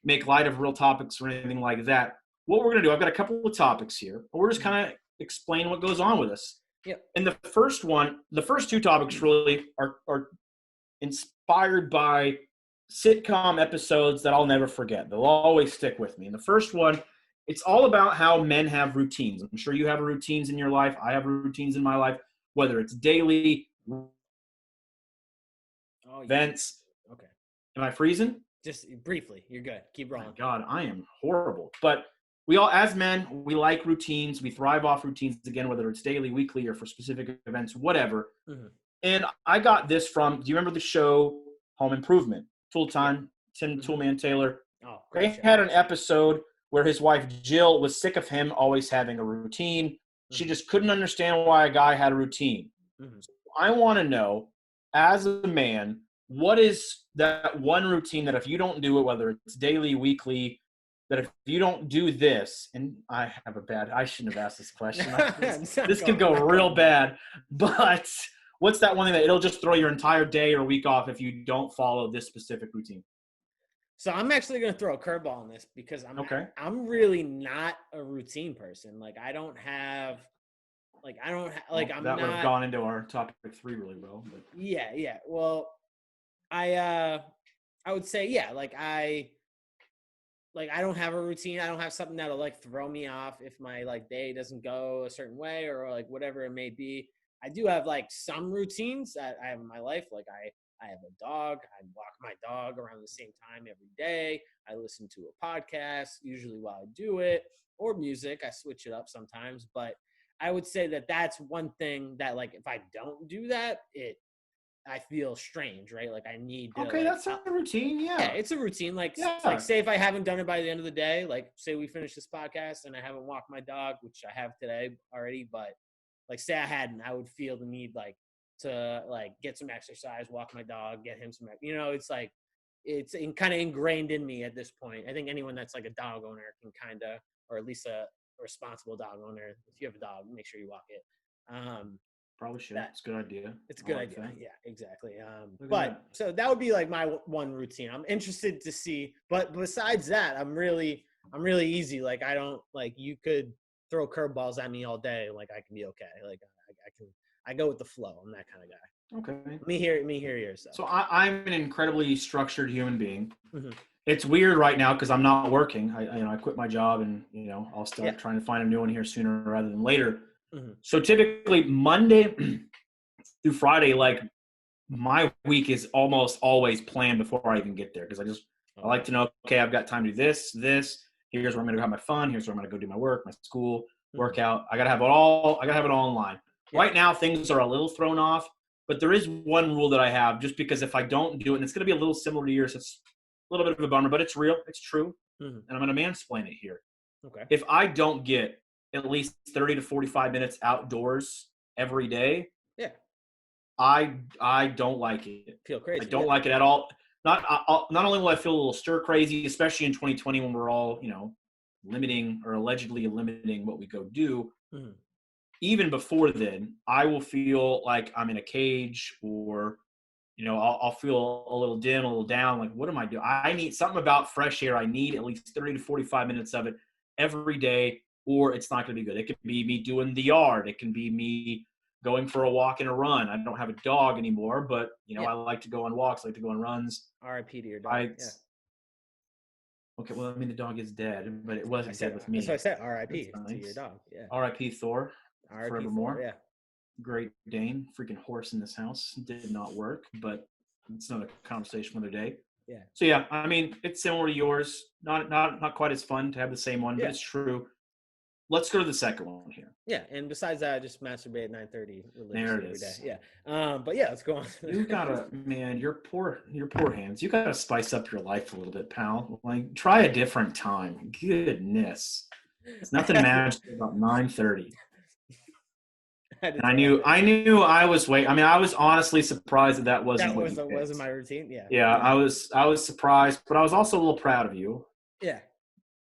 make light of real topics or anything like that. What we're going to do, I've got a couple of topics here. We're just kind of explain what goes on with us. Yep. And the first two topics really are inspired by sitcom episodes that I'll never forget. They'll always stick with me. And the first one, it's all about how men have routines. I'm sure you have routines in your life. I have routines in my life, whether it's daily events. Okay. Am I freezing? Just briefly. You're good. Keep rolling. Oh my God, I am horrible. But we all, as men, we like routines. We thrive off routines, again, whether it's daily, weekly, or for specific events, whatever. Mm-hmm. And I got this from, do you remember the show Home Improvement? Tool Time, Tim Toolman Taylor. Oh, they had an episode where his wife Jill was sick of him always having a routine. Mm-hmm. She just couldn't understand why a guy had a routine. Mm-hmm. So I want to know, as a man, what is that one routine that if you don't do it, whether it's daily, weekly, that if you don't do this, and I shouldn't have asked this question. This could go real bad, but what's that one thing that it'll just throw your entire day or week off if you don't follow this specific routine? So I'm actually going to throw a curveball on this because I'm really not a routine person. Like I don't have I'm that would have gone into our topic 3 really well. But. Yeah. Well, I would say I don't have a routine. I don't have something that'll like throw me off if my like day doesn't go a certain way or like whatever it may be. I do have like some routines that I have in my life. Like I have a dog. I walk my dog around the same time every day. I listen to a podcast usually while I do it, or music. I switch it up sometimes, but I would say that that's one thing that like if I don't do that, I feel strange, right? Like I need to. Okay, that's a routine. Yeah, it's a routine. Like say if I haven't done it by the end of the day, like say we finish this podcast and I haven't walked my dog, which I have today already, but like say I hadn't, I would feel the need like to like get some exercise, walk my dog, get him some. It's like it's kind of ingrained in me at this point. I think anyone that's like a dog owner can kind of, or at least a responsible dog owner, if you have a dog, make sure you walk it. Probably should. It's a good idea. It's a good idea. That. Yeah, exactly. But so that would be like my one routine. I'm interested to see, but besides that, I'm really easy. Like I don't like you could throw curveballs at me all day. Like I can be okay. Like I go with the flow. I'm that kind of guy. Okay. Let me hear yours. So I'm an incredibly structured human being. Mm-hmm. It's weird right now because I'm not working. I quit my job and I'll start trying to find a new one here sooner rather than later. Mm-hmm. So typically Monday through Friday, like my week is almost always planned before I even get there because I like to know, okay, I've got time to do this. Here's where I'm going to have my fun. Here's where I'm going to go do my work, my school, workout. I got to have it all in line. Yeah. Right now, things are a little thrown off, but there is one rule that I have just because if I don't do it, and it's going to be a little similar to yours, it's a little bit of a bummer, but it's real. It's true. Mm-hmm. And I'm going to mansplain it here. Okay. If I don't get at least 30 to 45 minutes outdoors every day, I don't like it. Feel crazy. I don't like it at all. Not only will I feel a little stir crazy, especially in 2020 when we're all, limiting or allegedly limiting what we go do. Mm-hmm. Even before then, I will feel like I'm in a cage or, I'll feel a little dim, a little down. Like, what am I doing? I need something about fresh air. I need at least 30 to 45 minutes of it every day, or it's not going to be good. It could be me doing the yard. It can be me going for a walk and a run. I don't have a dog anymore, but, I like to go on walks, I like to go on runs. R.I.P. to your dog. Okay, well, the dog is dead, but it wasn't dead with me. That's what I said, R.I.P. to your dog. Yeah. R.I.P. Thor. R.I.P. Forevermore. Thor, yeah. Great Dane, freaking horse in this house. Did not work, but it's another conversation for another day. Yeah. So yeah, I mean, it's similar to yours. Not quite as fun to have the same one, but it's true. Let's go to the second one here. Yeah, and besides that, I just masturbate at 9:30 there it every is. day. Yeah. But yeah, let's go on. You gotta, man, your poor hands. You gotta spice up your life a little bit, pal. Like, try a different time. Goodness, there's nothing magical about 9:30. And I knew I was waiting. I mean, I was honestly surprised that wasn't my routine. Yeah. Yeah, I was surprised, but I was also a little proud of you. Yeah.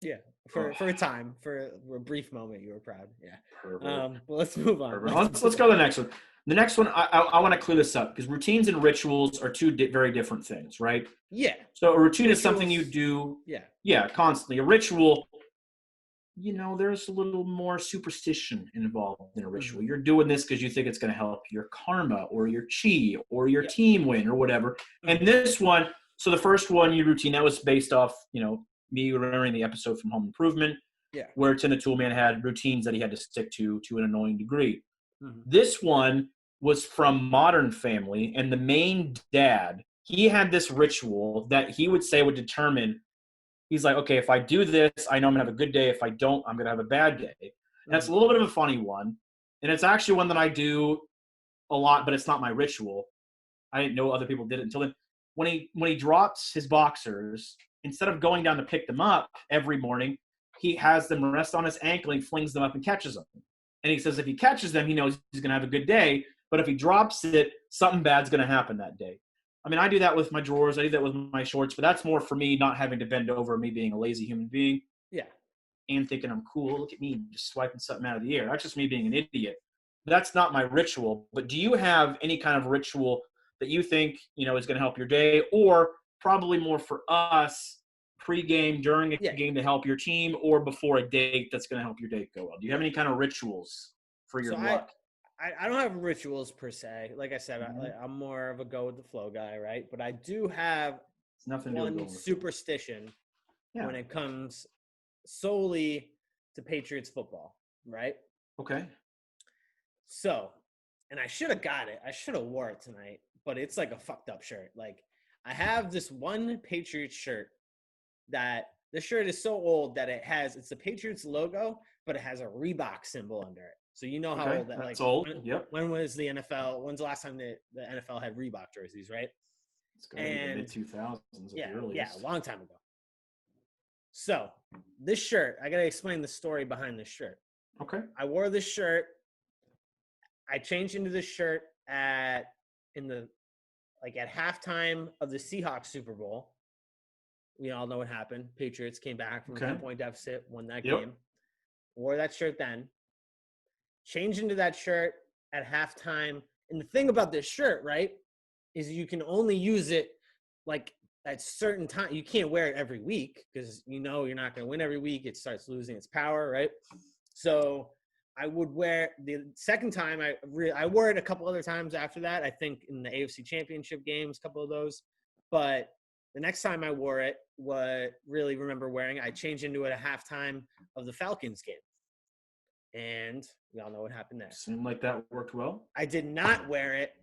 Yeah. For a time, for a brief moment, you were proud. Yeah. Well, let's move on. Let's go to the next one. The next one, I want to clear this up because routines and rituals are two very different things, right? Yeah. So a routine is something you do. Yeah. Yeah, constantly. A ritual there's a little more superstition involved in a ritual. You're doing this because you think it's going to help your karma or your chi or your team win or whatever. And this one, so the first one, your routine, that was based off, me remembering the episode from Home Improvement, where Tim the Toolman had routines that he had to stick to an annoying degree. This one was from Modern Family, and the main dad, he had this ritual that he would say would determine. He's like, okay, if I do this, I know I'm going to have a good day. If I don't, I'm going to have a bad day. And that's a little bit of a funny one. And it's actually one that I do a lot, but it's not my ritual. I didn't know other people did it until then. When he drops his boxers, instead of going down to pick them up every morning, he has them rest on his ankle and flings them up and catches them. And he says if he catches them, he knows he's going to have a good day. But if he drops it, something bad's going to happen that day. I mean, I do that with my drawers. I do that with my shorts, but that's more for me not having to bend over, me being a lazy human being. Yeah. And thinking I'm cool. Look at me just swiping something out of the air. That's just me being an idiot. That's not my ritual. But do you have any kind of ritual that you think, is going to help your day, or probably more for us pre-game, during a game to help your team, or before a date that's going to help your date go well? Do you have any kind of rituals for your luck? I don't have rituals per se. Like I said, I'm more of a go with the flow guy, right? But I do have one superstition when it comes solely to Patriots football, right? Okay. So, and I should have got it. I should have wore it tonight, but it's like a fucked up shirt. Like, I have this one Patriots shirt that the shirt is so old that it's the Patriots logo, but it has a Reebok symbol under it. So how old that? That's old. When was the NFL? When's the last time the NFL had Reebok jerseys? Right. It's got to be the mid-2000s. Yeah, a long time ago. So this shirt, I gotta explain the story behind this shirt. Okay. I wore this shirt. I changed into this shirt at halftime of the Seahawks Super Bowl. We all know what happened. Patriots came back from a 10-point deficit, won that game. Wore that shirt then. Changed into that shirt at halftime. And the thing about this shirt, right, is you can only use it like at certain time. You can't wear it every week because you're not going to win every week. It starts losing its power, right? So I would wear the second time. I wore it a couple other times after that. I think in the AFC Championship games, a couple of those. But the next time I wore it, remember wearing, I changed into it at halftime of the Falcons game. And we all know what happened there. Seemed like that worked well. I did not wear it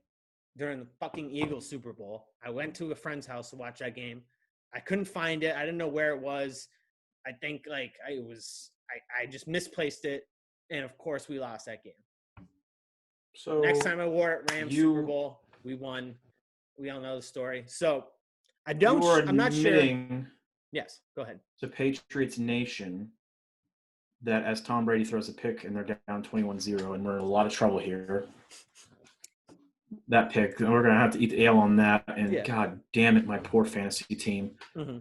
during the fucking Eagles Super Bowl. I went to a friend's house to watch that game. I couldn't find it. I didn't know where it was. I think I just misplaced it. And of course we lost that game. So next time I wore it, Rams Super Bowl, we won. We all know the story. So I'm not sure. Yes, go ahead. To Patriots Nation that as Tom Brady throws a pick and they're down 21-0 and we're in a lot of trouble here. That pick, we're going to have to eat the ale on that. And God damn it, my poor fantasy team. Mm-hmm.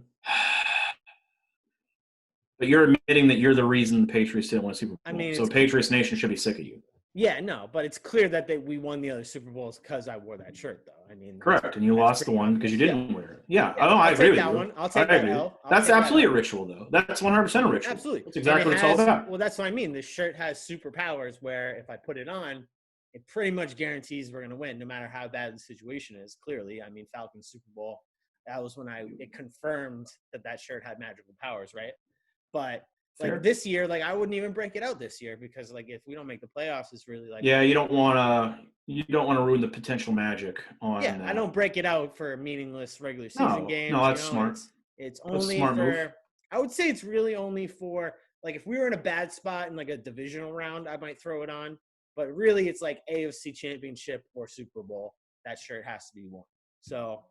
But you're admitting that you're the reason the Patriots didn't win a Super Bowl. So Patriots Nation should be sick of you. Yeah, no, but it's clear that we won the other Super Bowls because I wore that shirt, though. Correct, and you lost the one because you didn't wear it. Yeah, I agree with you. I'll take that L. That's absolutely a ritual, though. That's 100% a ritual. Absolutely. That's exactly what it's all about. Well, that's what I mean. This shirt has superpowers where if I put it on, it pretty much guarantees we're going to win no matter how bad the situation is, clearly. Falcons Super Bowl, that was when it confirmed that shirt had magical powers, right? But this year, I wouldn't even break it out this year because if we don't make the playoffs, it's really you don't want to ruin the potential magic on. Yeah, I don't break it out for meaningless regular season games. No, that's smart. It's only for. Move. I would say it's really only for if we were in a bad spot in a divisional round, I might throw it on. But really, it's AFC Championship or Super Bowl. That shirt has to be worn. So.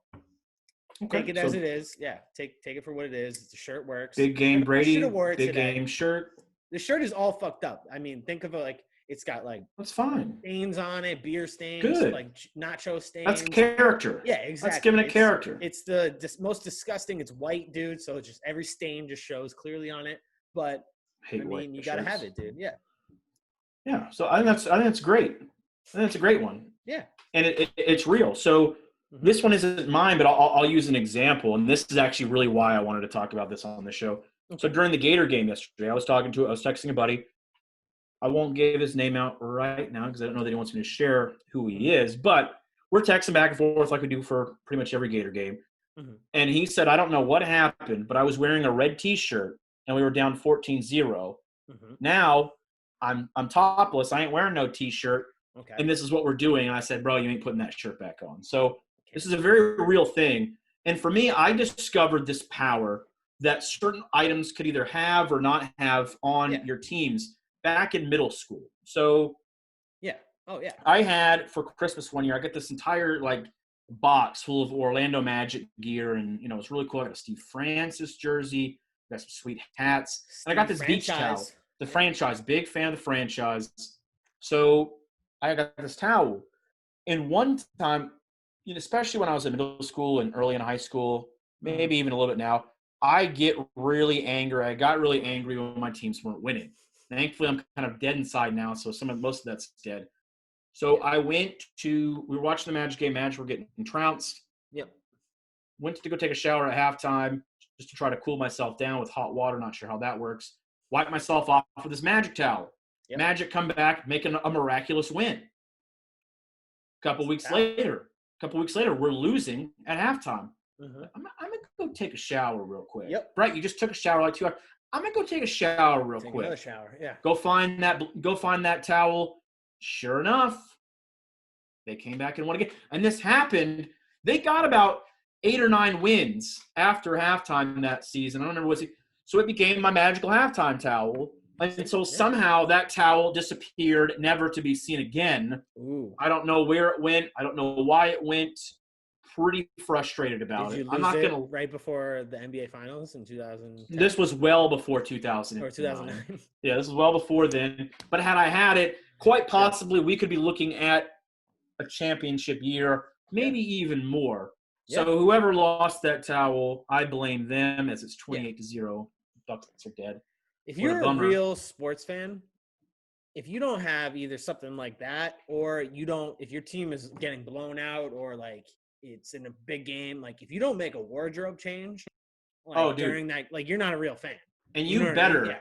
Okay, take it as it is. Yeah, take it for what it is. The shirt works. Big game Brady. Big game shirt. The shirt is all fucked up. Think of it it's got that's fine. Stains on it, beer stains, good. Nacho stains. That's character. Yeah, exactly. That's giving it character. It's the most disgusting. It's white, dude. So it's just every stain just shows clearly on it. But you gotta have it, dude. Yeah. Yeah. So I think that's great. I think that's a great one. Yeah. And it's real. So. Mm-hmm. This one isn't mine, but I'll use an example, and this is actually really why I wanted to talk about this on the show. So during the Gator game yesterday, I was texting a buddy. I won't give his name out right now because I don't know that he wants me to share who he is, but we're texting back and forth like we do for pretty much every Gator game. Mm-hmm. And he said, I don't know what happened, but I was wearing a red T-shirt and we were down 14-0. Mm-hmm. Now I'm topless. I ain't wearing no T-shirt. Okay. And this is what we're doing. And I said, bro, you ain't putting that shirt back on. So this is a very real thing. And for me, I discovered this power that certain items could either have or not have on your teams back in middle school. So I had for Christmas one year, I got this entire box full of Orlando Magic gear, and it's really cool. I got a Steve Francis jersey, got some sweet hats, and I got this beach towel. The franchise, big fan of the franchise. So I got this towel. And one time, especially when I was in middle school and early in high school, maybe even a little bit now, I get really angry. I got really angry when my teams weren't winning. Thankfully, I'm kind of dead inside now, so most of that's dead. So we were watching the Magic game. Magic were getting trounced. Yep. Went to go take a shower at halftime just to try to cool myself down with hot water. Not sure how that works. Wipe myself off with this Magic towel. Yep. Magic come back, making a miraculous win. A couple weeks later, we're losing at halftime. Mm-hmm. I'm going to go take a shower real quick. Yep. Right, you just took a shower like 2 hours. I'm going to go take a shower real quick. Another shower, yeah. Go find that towel. Sure enough, they came back and won again. And this happened. They got about 8 or 9 wins after halftime that season. I don't remember so it became my magical halftime towel. And so somehow that towel disappeared, never to be seen again. Ooh. I don't know where it went. I don't know why it went. Pretty frustrated about it. I'm not gonna right before the NBA Finals in 2010. This was well before 2000 or 2009. Yeah, this was well before then. But had I had it, quite possibly we could be looking at a championship year, maybe even more. Yeah. So whoever lost that towel, I blame them, as it's 28-0. Bucks are dead. If you're a real sports fan, if you don't have either something like that, or if your team is getting blown out, or it's in a big game, if you don't make a wardrobe change during that, you're not a real fan. And you better.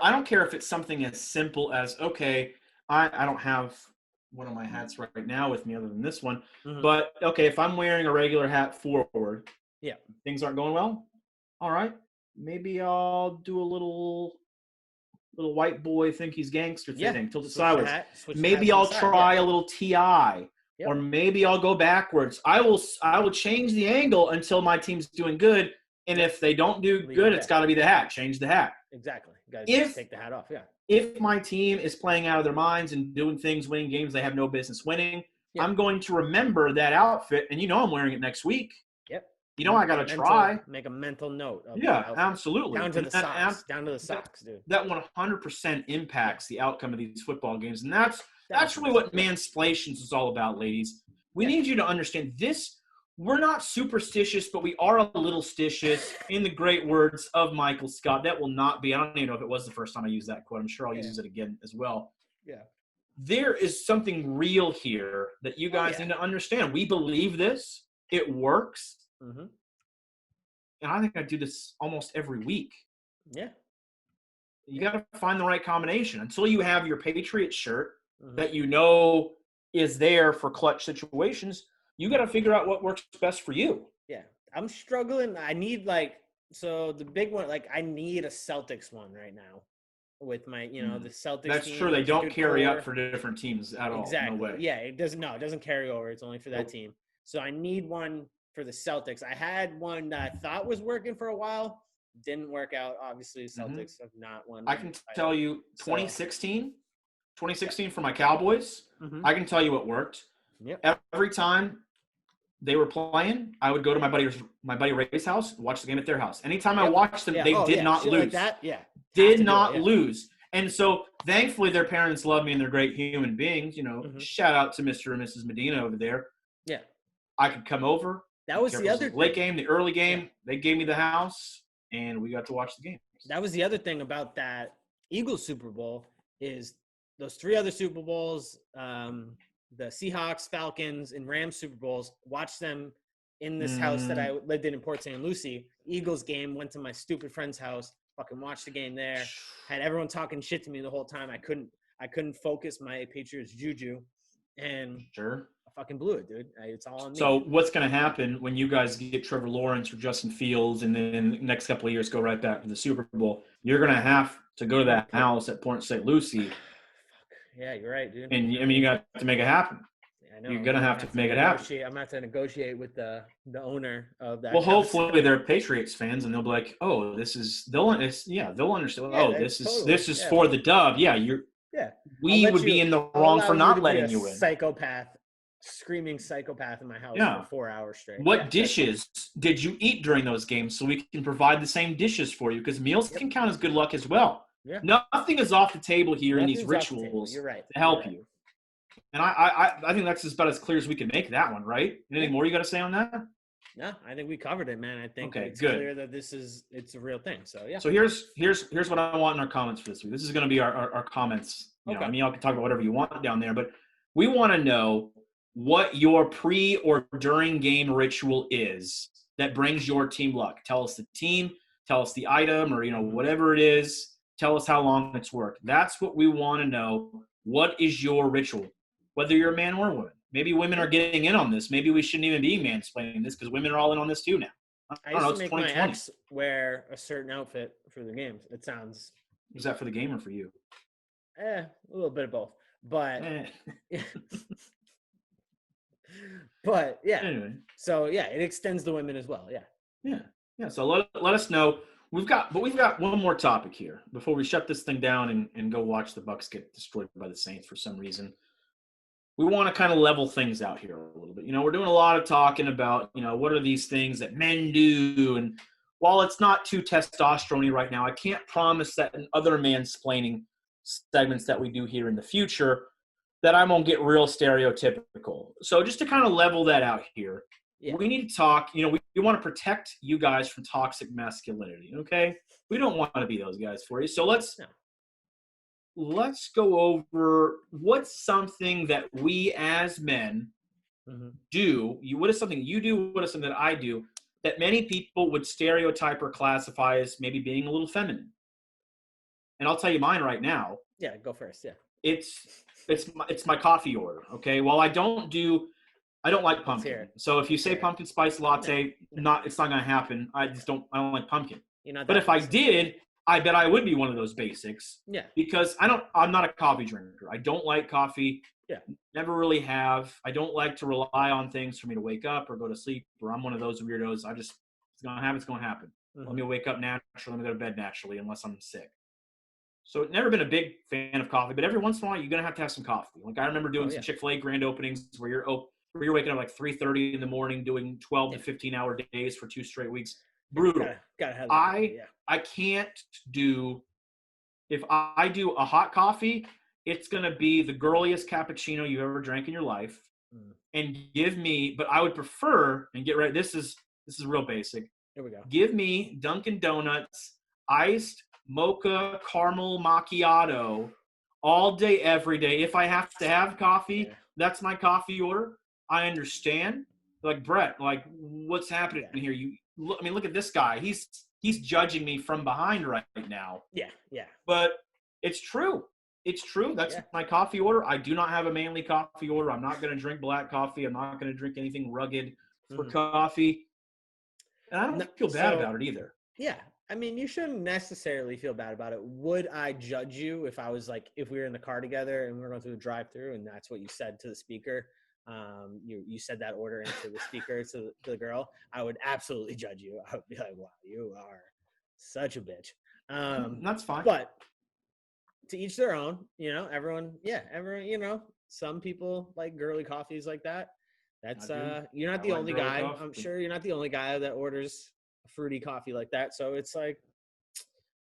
I don't care if it's something as simple as, okay, I don't have one of my hats right now with me other than this one. Mm-hmm. But, okay, if I'm wearing a regular hat forward, things aren't going well, all right, maybe I'll do a little white boy think he's gangster thing. Tilt it sideways. Maybe I'll try a little TI. Yep. Or maybe I'll go backwards. I will change the angle until my team's doing good. And if they don't do good, it's got to be the hat. Change the hat. Exactly. You got to take the hat off. Yeah. If my team is playing out of their minds and doing things, winning games they have no business winning, I'm going to remember that outfit. And I'm wearing it next week. Yep. I got to try. Make a mental note of absolutely. Down to the socks, dude. That 100% impacts the outcome of these football games. And that's really what Mansplainations is all about, ladies. We need you to understand this. We're not superstitious, but we are a little stitious, in the great words of Michael Scott. That will not be – I don't even know if it was the first time I used that quote. I'm sure I'll use it again as well. Yeah. There is something real here that you guys need to understand. We believe this. It works. Mm-hmm. And I think I do this almost every week. Yeah. You got to find the right combination. Until you have your Patriots shirt – that is there for clutch situations, you got to figure out what works best for you. Yeah. I'm struggling. I need so the big one, I need a Celtics one right now with my, the Celtics. That's true. They don't carry up for different teams at all. Exactly. No way. Yeah. It doesn't carry over. It's only for that team. So I need one for the Celtics. I had one that I thought was working for a while. Didn't work out. Obviously, Celtics have not won. I can tell you 2016 for my Cowboys, I can tell you what worked. Yep. Every time they were playing, I would go to my buddy Ray's house, watch the game at their house. Anytime I watched them, they did not lose. Like that? Yeah. Did not lose. And so, thankfully, their parents love me and they're great human beings. Shout out to Mr. and Mrs. Medina over there. Yeah. I could come over. That was the other late game, the early game. Yeah. They gave me the house, and we got to watch the game. That was the other thing about that Eagles Super Bowl is those 3 other Super Bowls, the Seahawks, Falcons, and Rams Super Bowls, watched them in this house that I lived in Port St. Lucie. Eagles game, went to my stupid friend's house, fucking watched the game there. Had everyone talking shit to me the whole time. I couldn't focus my Patriots juju, and Sure. I fucking blew it, dude. It's all on me. So what's going to happen when you guys get Trevor Lawrence or Justin Fields, and then the next couple of years go right back to the Super Bowl? You're going to have to go to that house at Port St. Lucie. Yeah, you're right, dude. And I mean, you got to make it happen. I know. You're going to have to make it happen. I'm going to have to negotiate with the owner of that. Well, hopefully they're Patriots fans, and they'll be like, "Oh, they'll understand. Yeah, this totally. is for the dub." Yeah, we would be in the wrong for not letting you in. Screaming psychopath in my house for 4 hours straight. What dishes did you eat during those games so we can provide the same dishes for you? Because meals can count as good luck as well. Yeah. Nothing is off the table here in these rituals You're right. to help you. And I think that's about as clear as we can make that one, right? Anything more you got to say on that? No, I think we covered it, man. I think it's good. clear that it's a real thing. So yeah. So here's what I want in our comments for this week. This is going to be our comments. You know, I mean, y'all can talk about whatever you want down there, but we want to know what your pre or during game ritual is that brings your team luck. Tell us the team, tell us the item, or whatever it is. Tell us how long it's worked. That's what we want to know. What is your ritual? Whether you're a man or a woman. Maybe women are getting in on this. Maybe we shouldn't even be mansplaining this because women are all in on this too now. I used to make my ex wear a certain outfit for the games. It sounds. Was that for the game or for you? A little bit of both. But but yeah. Anyway. So yeah, it extends to women as well. Yeah. Yeah. So let us know. We've got one more topic here before we shut this thing down and go watch the Bucs get destroyed by the Saints for some reason. We want to kind of level things out here a little bit. We're doing a lot of talking about, what are these things that men do? And while it's not too testosterone-y right now, I can't promise that in other mansplaining segments that we do here in the future that I won't get real stereotypical. So just to kind of level that out here, we need to talk, we want to protect you guys from toxic masculinity, okay? We don't want to be those guys for you. So let's go over what's something that we as men do. What is something you do? What is something that I do that many people would stereotype or classify as maybe being a little feminine? And I'll tell you mine right now. Yeah, go first. Yeah. It's my coffee order. Okay. Well, I don't like pumpkin. So if you say pumpkin spice latte, it's not going to happen. I don't like pumpkin. But if I did, I bet I would be one of those basics. Yeah. Because I'm not a coffee drinker. I don't like coffee. Yeah. Never really have. I don't like to rely on things for me to wake up or go to sleep, or I'm one of those weirdos. It's going to happen. It's going to happen. Mm-hmm. Let me wake up naturally. Let me go to bed naturally unless I'm sick. So never been a big fan of coffee, but every once in a while you're going to have some coffee. Like I remember doing some Chick-fil-A grand openings where you're waking up like 3:30 in the morning doing 12 to 15-hour days for 2 straight weeks. Brutal. Gotta have I can't do – if I do a hot coffee, it's going to be the girliest cappuccino you've ever drank in your life. And give me – but I would prefer – and get ready. This is real basic. Here we go. Give me Dunkin' Donuts, iced mocha caramel macchiato all day, every day. If I have to have coffee, that's my coffee order. I understand. Like, Brett, like, what's happening here? Look at this guy. He's judging me from behind right now. Yeah. But it's true. That's my coffee order. I do not have a manly coffee order. I'm not going to drink black coffee. I'm not going to drink anything rugged for coffee. And I don't feel bad about it either. Yeah. I mean, you shouldn't necessarily feel bad about it. Would I judge you if we were in the car together and we were going through the drive-thru and that's what you said to the speaker? You said that order into the speaker to the girl, I would absolutely judge you. I would be like, wow, you are such a bitch. That's fine. But to each their own, everyone, some people like girly coffees like that. That's you're not the only guy. Coffee. I'm sure you're not the only guy that orders a fruity coffee like that. So it's like,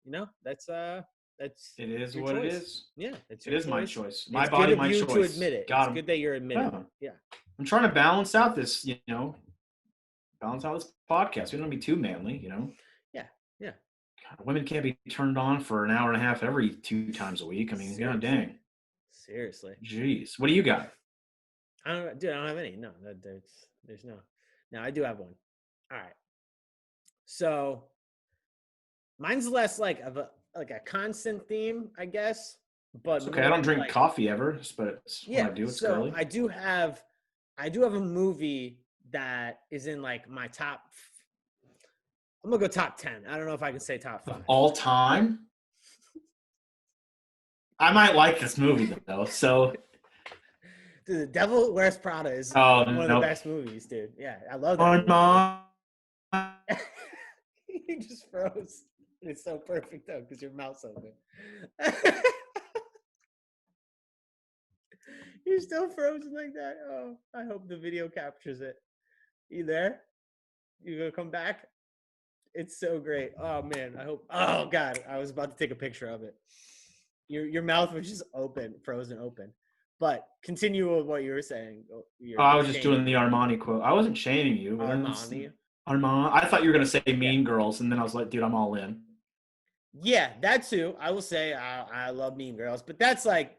that's it is what choice. It is. Yeah, it is my choice. My body, my choice. To admit it. It's good that you're admitting. Yeah. I'm trying to balance out this, balance out this podcast. We don't be too manly, Yeah. God, women can't be turned on for an hour and a half every 2 times a week. I mean, Seriously. God dang. Seriously. Jeez, what do you got? I don't have any. No, there's no. No, I do have one. All right. So mine's less like of a constant theme, I guess. But it's okay. I don't drink like, coffee ever, but it's when I do, it's so girly. I do have a movie that is in like my top. I'm gonna go top 10. I don't know if I can say top 5 Of all time? I might like this movie though. So Dude, The Devil Wears Prada is one of the best movies, dude. Yeah, I love that movie. You just froze. It's so perfect though, because your mouth's open. You're still frozen like that. Oh, I hope the video captures it. You there? You gonna come back? It's so great. Oh man, I hope. Oh god, I was about to take a picture of it. Your mouth was just open, frozen open. But continue with what you were saying. I was just doing the Armani quote. I wasn't shaming you. Armani. I thought you were gonna say Mean Girls, and then I was like, dude, I'm all in. Yeah, that too. I will say I love Mean Girls, but that's like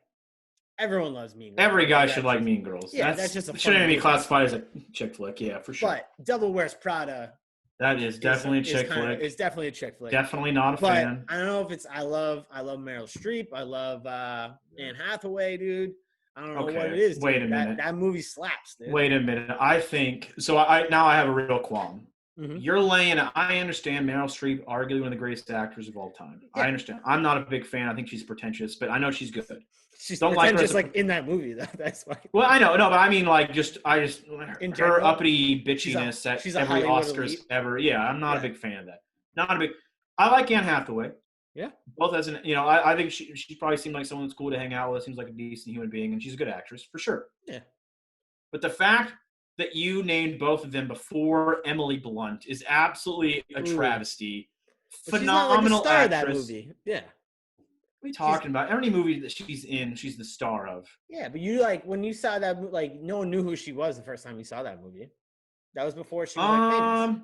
everyone loves Mean Girls. Every guy should like Mean Girls. Yeah, that's just a shouldn't be classified as a chick flick. Yeah, for sure. But Devil Wears Prada. That is definitely a chick flick. It's definitely a chick flick. Definitely not a fan. I don't know if it's. I love Meryl Streep. I love Anne Hathaway, dude. I don't know what it is. Dude. Wait a minute. That movie slaps, dude. Wait a minute. I think so. I have a real qualm. Mm-hmm. You're laying. I understand Meryl Streep, arguably one of the greatest actors of all time. Yeah. I understand. I'm not a big fan. I think she's pretentious, but I know she's good. She's don't pretentious like in that movie though. That's why. Well, I know, no, but I mean, like, I just in her general, uppity bitchiness at every Oscars elite. Ever. Yeah, I'm not a big fan of that. Not a big. I like Anne Hathaway. Yeah. Both as an, I think she probably seemed like someone that's cool to hang out with. Seems like a decent human being, and she's a good actress for sure. Yeah. But the fact that you named both of them before Emily Blunt is absolutely a travesty. Well, phenomenal she's not like a star actress. Of that movie. Yeah. What are you talking about? Every movie that she's in, she's the star of. Yeah, but you like when you saw that, like no one knew who she was the first time you saw that movie. That was before she was like famous.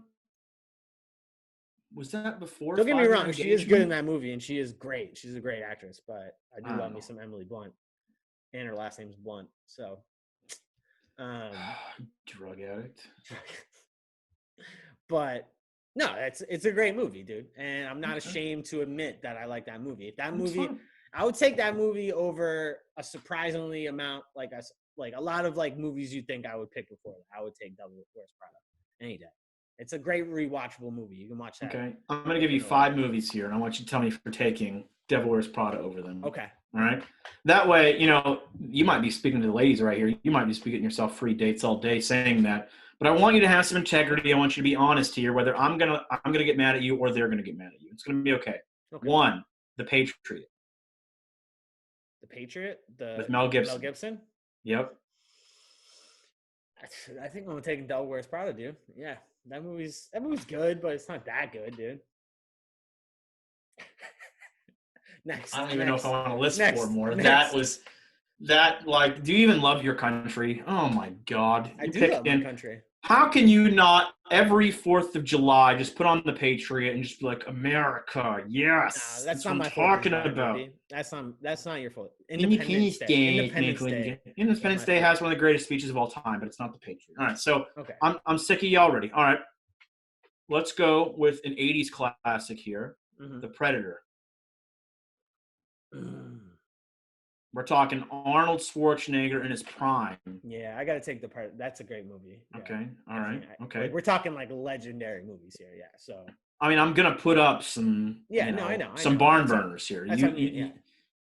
Was that before? Don't get me wrong, she is good in that movie, and she is great. She's a great actress, but I do love me some Emily Blunt, and her last name's Blunt. So, drug addict. But no, it's a great movie, dude, and I'm not ashamed to admit that I like that movie. If that movie, I would take that movie over a surprisingly amount, like a lot of like movies you think I would pick before. I would take Devil Wears Prada any day. It's a great rewatchable movie. You can watch that. Okay, I'm gonna give you 5 movies here, and I want you to tell me if you're taking Devil Wears Prada over them. Okay. All right. That way, you might be speaking to the ladies right here. You might be speaking yourself free dates all day saying that. But I want you to have some integrity. I want you to be honest here, whether I'm gonna get mad at you or they're gonna get mad at you. It's gonna be okay. 1, The Patriot. The Patriot? With Mel Gibson. Mel Gibson? Yep. I think I'm taking Devil Wears Prada, dude. Yeah. That movie's good, but it's not that good, dude. Next. I don't even know if I want to list 4 more. That was like, do you even love your country? Oh my God. I do love my country. How can you not every 4th of July just put on the Patriot and just be like, America, yes. No, that's not my fault. Talking about. That's not your fault. Independence Day. Independence Day has one of the greatest speeches of all time, but it's not the Patriot. All right, so I'm sick of you already. All right, let's go with an 80s classic here, The Predator. We're talking Arnold Schwarzenegger in his prime. Yeah, I got to take The Predator. That's a great movie. Yeah. Okay, all right, okay. Like, we're talking like legendary movies here, yeah. So I mean, I'm gonna put up some. Yeah, no, I know. Some barn burners here.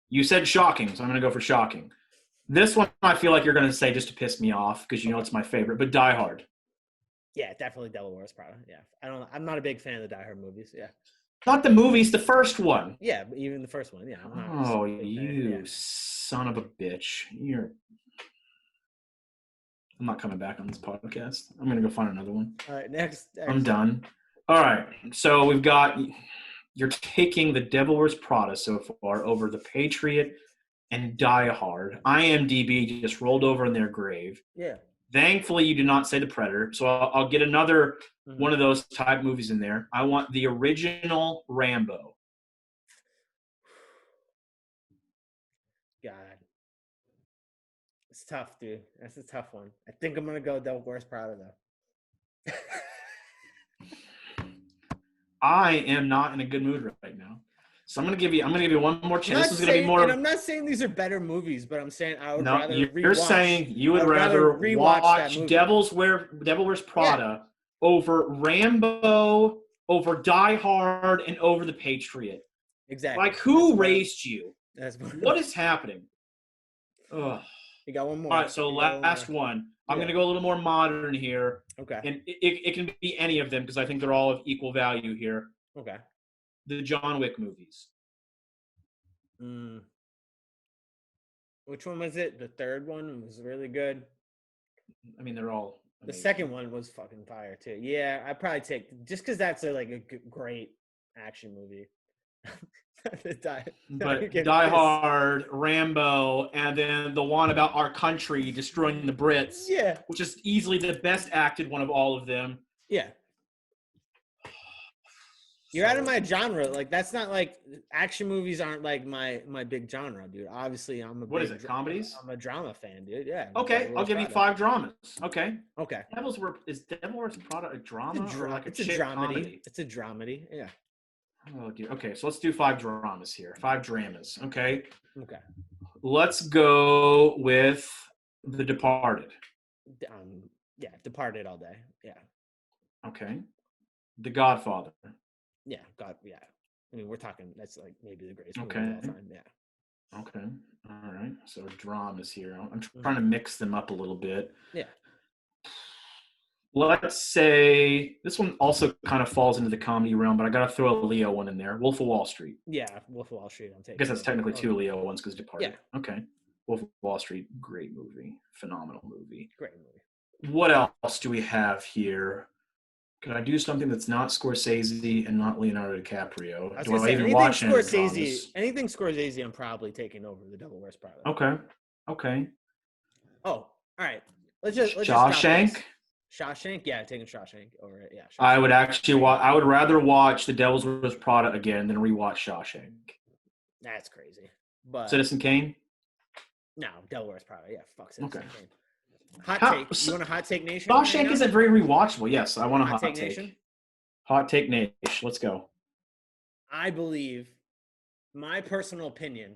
You said shocking, so I'm gonna go for shocking. This one, I feel like you're gonna say just to piss me off because it's my favorite. But Die Hard. Yeah, definitely Devil Wears Prada. Yeah, I'm not a big fan of the Die Hard movies. Yeah. Not the movies, the first one. Yeah, but even the first one. Yeah. Son of a bitch! I'm not coming back on this podcast. I'm gonna go find another one. All right, next. I'm done. All right, so we've got. You're taking the Devil Wears Prada so far over The Patriot and Die Hard. IMDb just rolled over in their grave. Yeah. Thankfully, you did not say The Predator, so I'll get another one of those type movies in there. I want the original Rambo. God. It's tough, dude. That's a tough one. I think I'm going to go Devil Wears Prada, though. I am not in a good mood right now. So I'm gonna give you one more chance. This is gonna be more. And I'm not saying these are better movies, but I'm saying I would rather rewatch. You're saying you would rather watch Devil Wears Prada over Rambo, over Die Hard, and over The Patriot. Exactly. Like, who raised you? What is happening? Ugh. You got one more. All right, so last one. I'm going to go a little more modern here. Okay. And it can be any of them because I think they're all of equal value here. Okay. The John Wick movies. Which one was it? The third one was really good. I mean, they're all amazing. The second one was fucking fire too. Yeah, I'd probably take just because that's a great action movie. Die Hard, Rambo, and then the one about our country destroying the Brits. Yeah, which is easily the best acted one of all of them. Yeah. You're out of my genre. Like, that's not like action movies aren't like my big genre, dude. Obviously, I'm a What is it? Comedies? I'm a drama fan, dude. Yeah. Okay, I'll give you 5 dramas. Okay. Is Devil Wears Prada a drama or like it's a dramedy? Comedy? It's a dramedy. Yeah. Okay, so let's do 5 dramas here. 5 dramas. Okay. Okay. Let's go with The Departed. Yeah, Departed all day. Yeah. Okay. The Godfather. Yeah, yeah. I mean, we're talking, that's like maybe the greatest movie of all time. Yeah. Okay. All right. So dramas here. I'm trying to mix them up a little bit. Yeah. Let's say this one also kind of falls into the comedy realm, but I got to throw a Leo one in there. Wolf of Wall Street. Yeah, Wolf of Wall Street. I'm taking. I guess that's technically 2 Leo ones because Departed. Yeah. Okay. Wolf of Wall Street, great movie. Phenomenal movie. Great movie. What else do we have here? Can I do something that's not Scorsese and not Leonardo DiCaprio? Do I even watch anything Scorsese, I'm probably taking over The Devil Wears Prada. Okay. Oh, all right. Let's just Shawshank? Shawshank? Yeah, taking Shawshank over it. Yeah. Shawshank. I would actually I would rather watch The Devil Wears Prada again than rewatch Shawshank. That's crazy. But Citizen Kane? No, Devil Wears Prada. Yeah, fuck Citizen Kane. Hot take. You want a hot take nation? Shawshank isn't very rewatchable. Yes, I want a hot take. Nation? Hot take nation. Let's go. I believe, my personal opinion,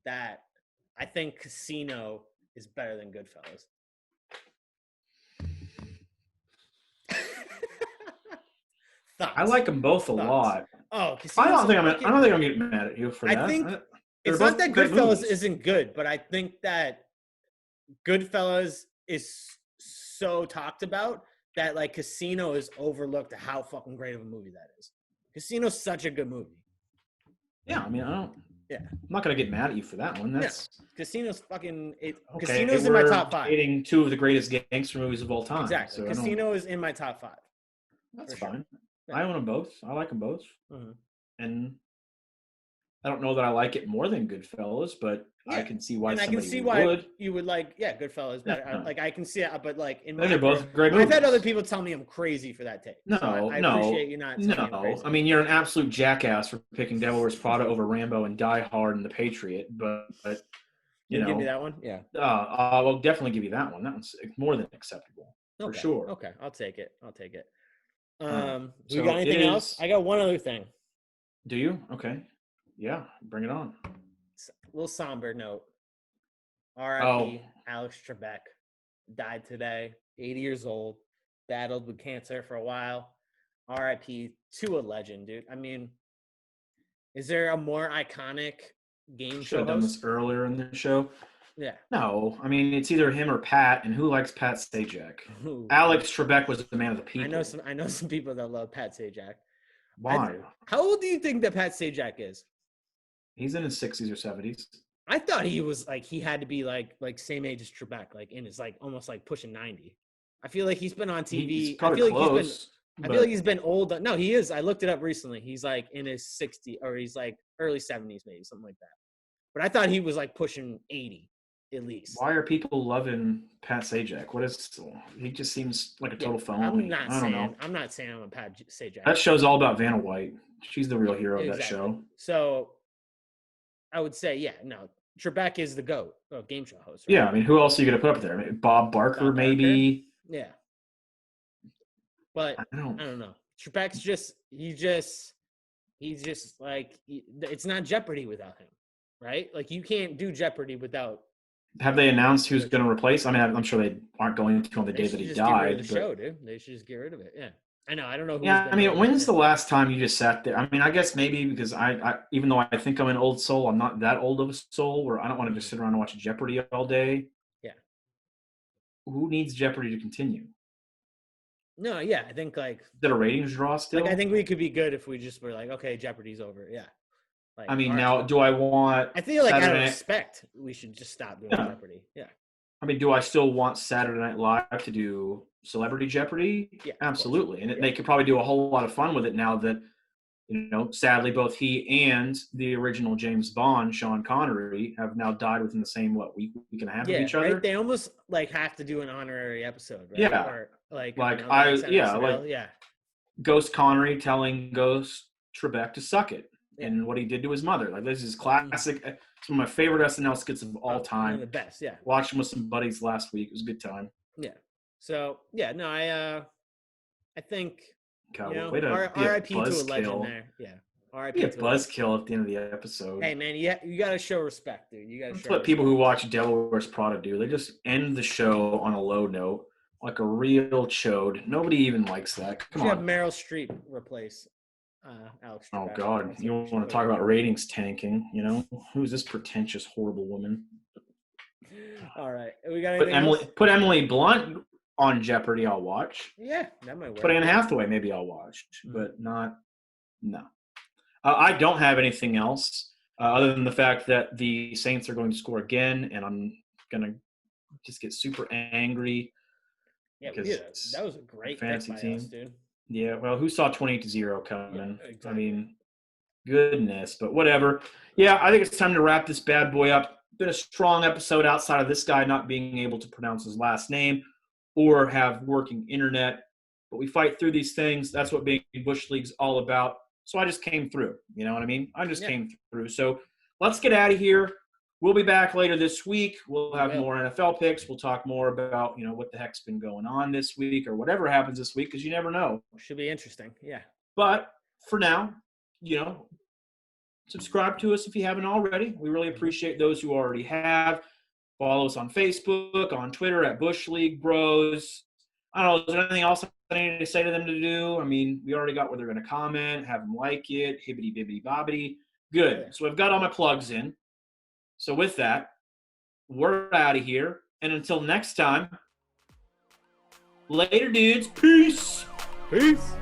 that I think Casino is better than Goodfellas. I like them both a lot. Oh, I don't think I'm getting mad at you for that. I think it's not that Goodfellas isn't good, but I think that Goodfellas is so talked about that like Casino is overlooked how fucking great of a movie that is. Casino's such a good movie. Yeah, I mean, I'm not gonna get mad at you for that one. That's Casino's fucking. Casino's in my top 5. Dating 2 of the greatest gangster movies of all time. Exactly. So Casino is in my top 5. That's fine. Sure. Yeah. I own them both. I like them both. Mm-hmm. And I don't know that I like it more than Goodfellas, but I can see why you would like Goodfellas better. Yeah. Like I can see it, but like in they're both great movies. I've had other people tell me I'm crazy for that take. No, so I appreciate you not. I mean, you're an absolute jackass for picking Devil Wears Prada over Rambo and Die Hard and The Patriot, but you know, give me that one. Yeah. I'll definitely give you that one. That one's more than acceptable for sure. Okay, I'll take it. You got anything else? I got one other thing. Do you? Okay. Yeah, bring it on. A little somber note. R.I.P. Alex Trebek died today, 80 years old, battled with cancer for a while. R.I.P. to a legend, dude. I mean, is there a more iconic game show host? Done this earlier in the show. Yeah. No, I mean it's either him or Pat, and who likes Pat Sajak? Alex Trebek was the man of the people. I know some people that love Pat Sajak. Why? How old do you think that Pat Sajak is? He's in his 60s or 70s. I thought he was like he had to be like same age as Trebek, like in his like almost like pushing 90. I feel like he's been on TV. I feel like he's been old. No, he is. I looked it up recently. He's like in his 60s or he's like early 70s, maybe something like that. But I thought he was like pushing 80 at least. Why are people loving Pat Sajak? He just seems like a total phony. I don't know. I'm not saying I'm a Pat Sajak. That show's all about Vanna White. She's the real hero of that show. So I would say, Trebek is the GOAT of game show host. Right? Yeah, I mean, who else are you going to put up there? Bob Barker, maybe. Yeah. But I don't know. Trebek's he's just like it's not Jeopardy without him, right? Like you can't do Jeopardy without. Have they announced who's going to replace? I mean, I'm sure they aren't going to on the day that he died. died. Get rid of the show, dude. They should just get rid of it. Yeah, I know. I don't know who's. Yeah, I mean, when's the last time you just sat there? I mean, I guess maybe because I even though I think I'm an old soul, I'm not that old of a soul where I don't want to just sit around and watch Jeopardy all day. Yeah. Who needs Jeopardy to continue? No, yeah, I think like. Is it a ratings draw still? Like I think we could be good if we just were like, okay, Jeopardy's over. Yeah. Like, I mean, now do I want? I feel like out of respect, we should just stop doing Jeopardy. Yeah. I mean, do I still want Saturday Night Live to do Celebrity Jeopardy? Yeah, absolutely. And they could probably do a whole lot of fun with it now that, sadly, both he and the original James Bond, Sean Connery, have now died within the same, week and a half of each other? Right? They almost, have to do an honorary episode, right? Yeah. Or, Ghost Connery telling Ghost Trebek to suck it. Yeah. And what he did to his mother. Like, this is classic. It's one of my favorite SNL skits of all time. One of the best, yeah. Watched him with some buddies last week. It was a good time. Yeah. So, yeah, no, I think, God, RIP to a legend there. Yeah. RIP to a buzzkill at the end of the episode. Hey, man, you got to show respect, dude. You got to show That's what people who watch Devil Wears Prada do. They just end the show on a low note, like a real chode. Nobody even likes that. Come on. You have Meryl Streep replace Alex. Oh God, you want to talk about ratings tanking? Who's this pretentious, horrible woman? All right, we got anything else? Put Emily Blunt on Jeopardy. I'll watch. Yeah, that might work. Put Anne Hathaway, maybe I'll watch, but not. No, I don't have anything else other than the fact that the Saints are going to score again, and I'm gonna just get super angry. Yeah, that was a great fantasy team, dude. Yeah, well, who saw 28-0 coming? Yeah, exactly. I mean, goodness, but whatever. Yeah, I think it's time to wrap this bad boy up. Been a strong episode outside of this guy not being able to pronounce his last name or have working internet. But we fight through these things. That's what being Bush League's all about. So I just came through. You know what I mean? I just came through. So let's get out of here. We'll be back later this week. We'll have more NFL picks. We'll talk more about, what the heck's been going on this week or whatever happens this week, because you never know. Should be interesting. Yeah. But for now, subscribe to us if you haven't already. We really appreciate those who already have. Follow us on Facebook, on Twitter at Bush League Bros. I don't know. Is there anything else I need to say to them to do? I mean, we already got where they're going to comment, have them like it, hibbity bibbity bobbity. Good. So I've got all my plugs in. So with that, we're out of here. And until next time, later, dudes. Peace. Peace.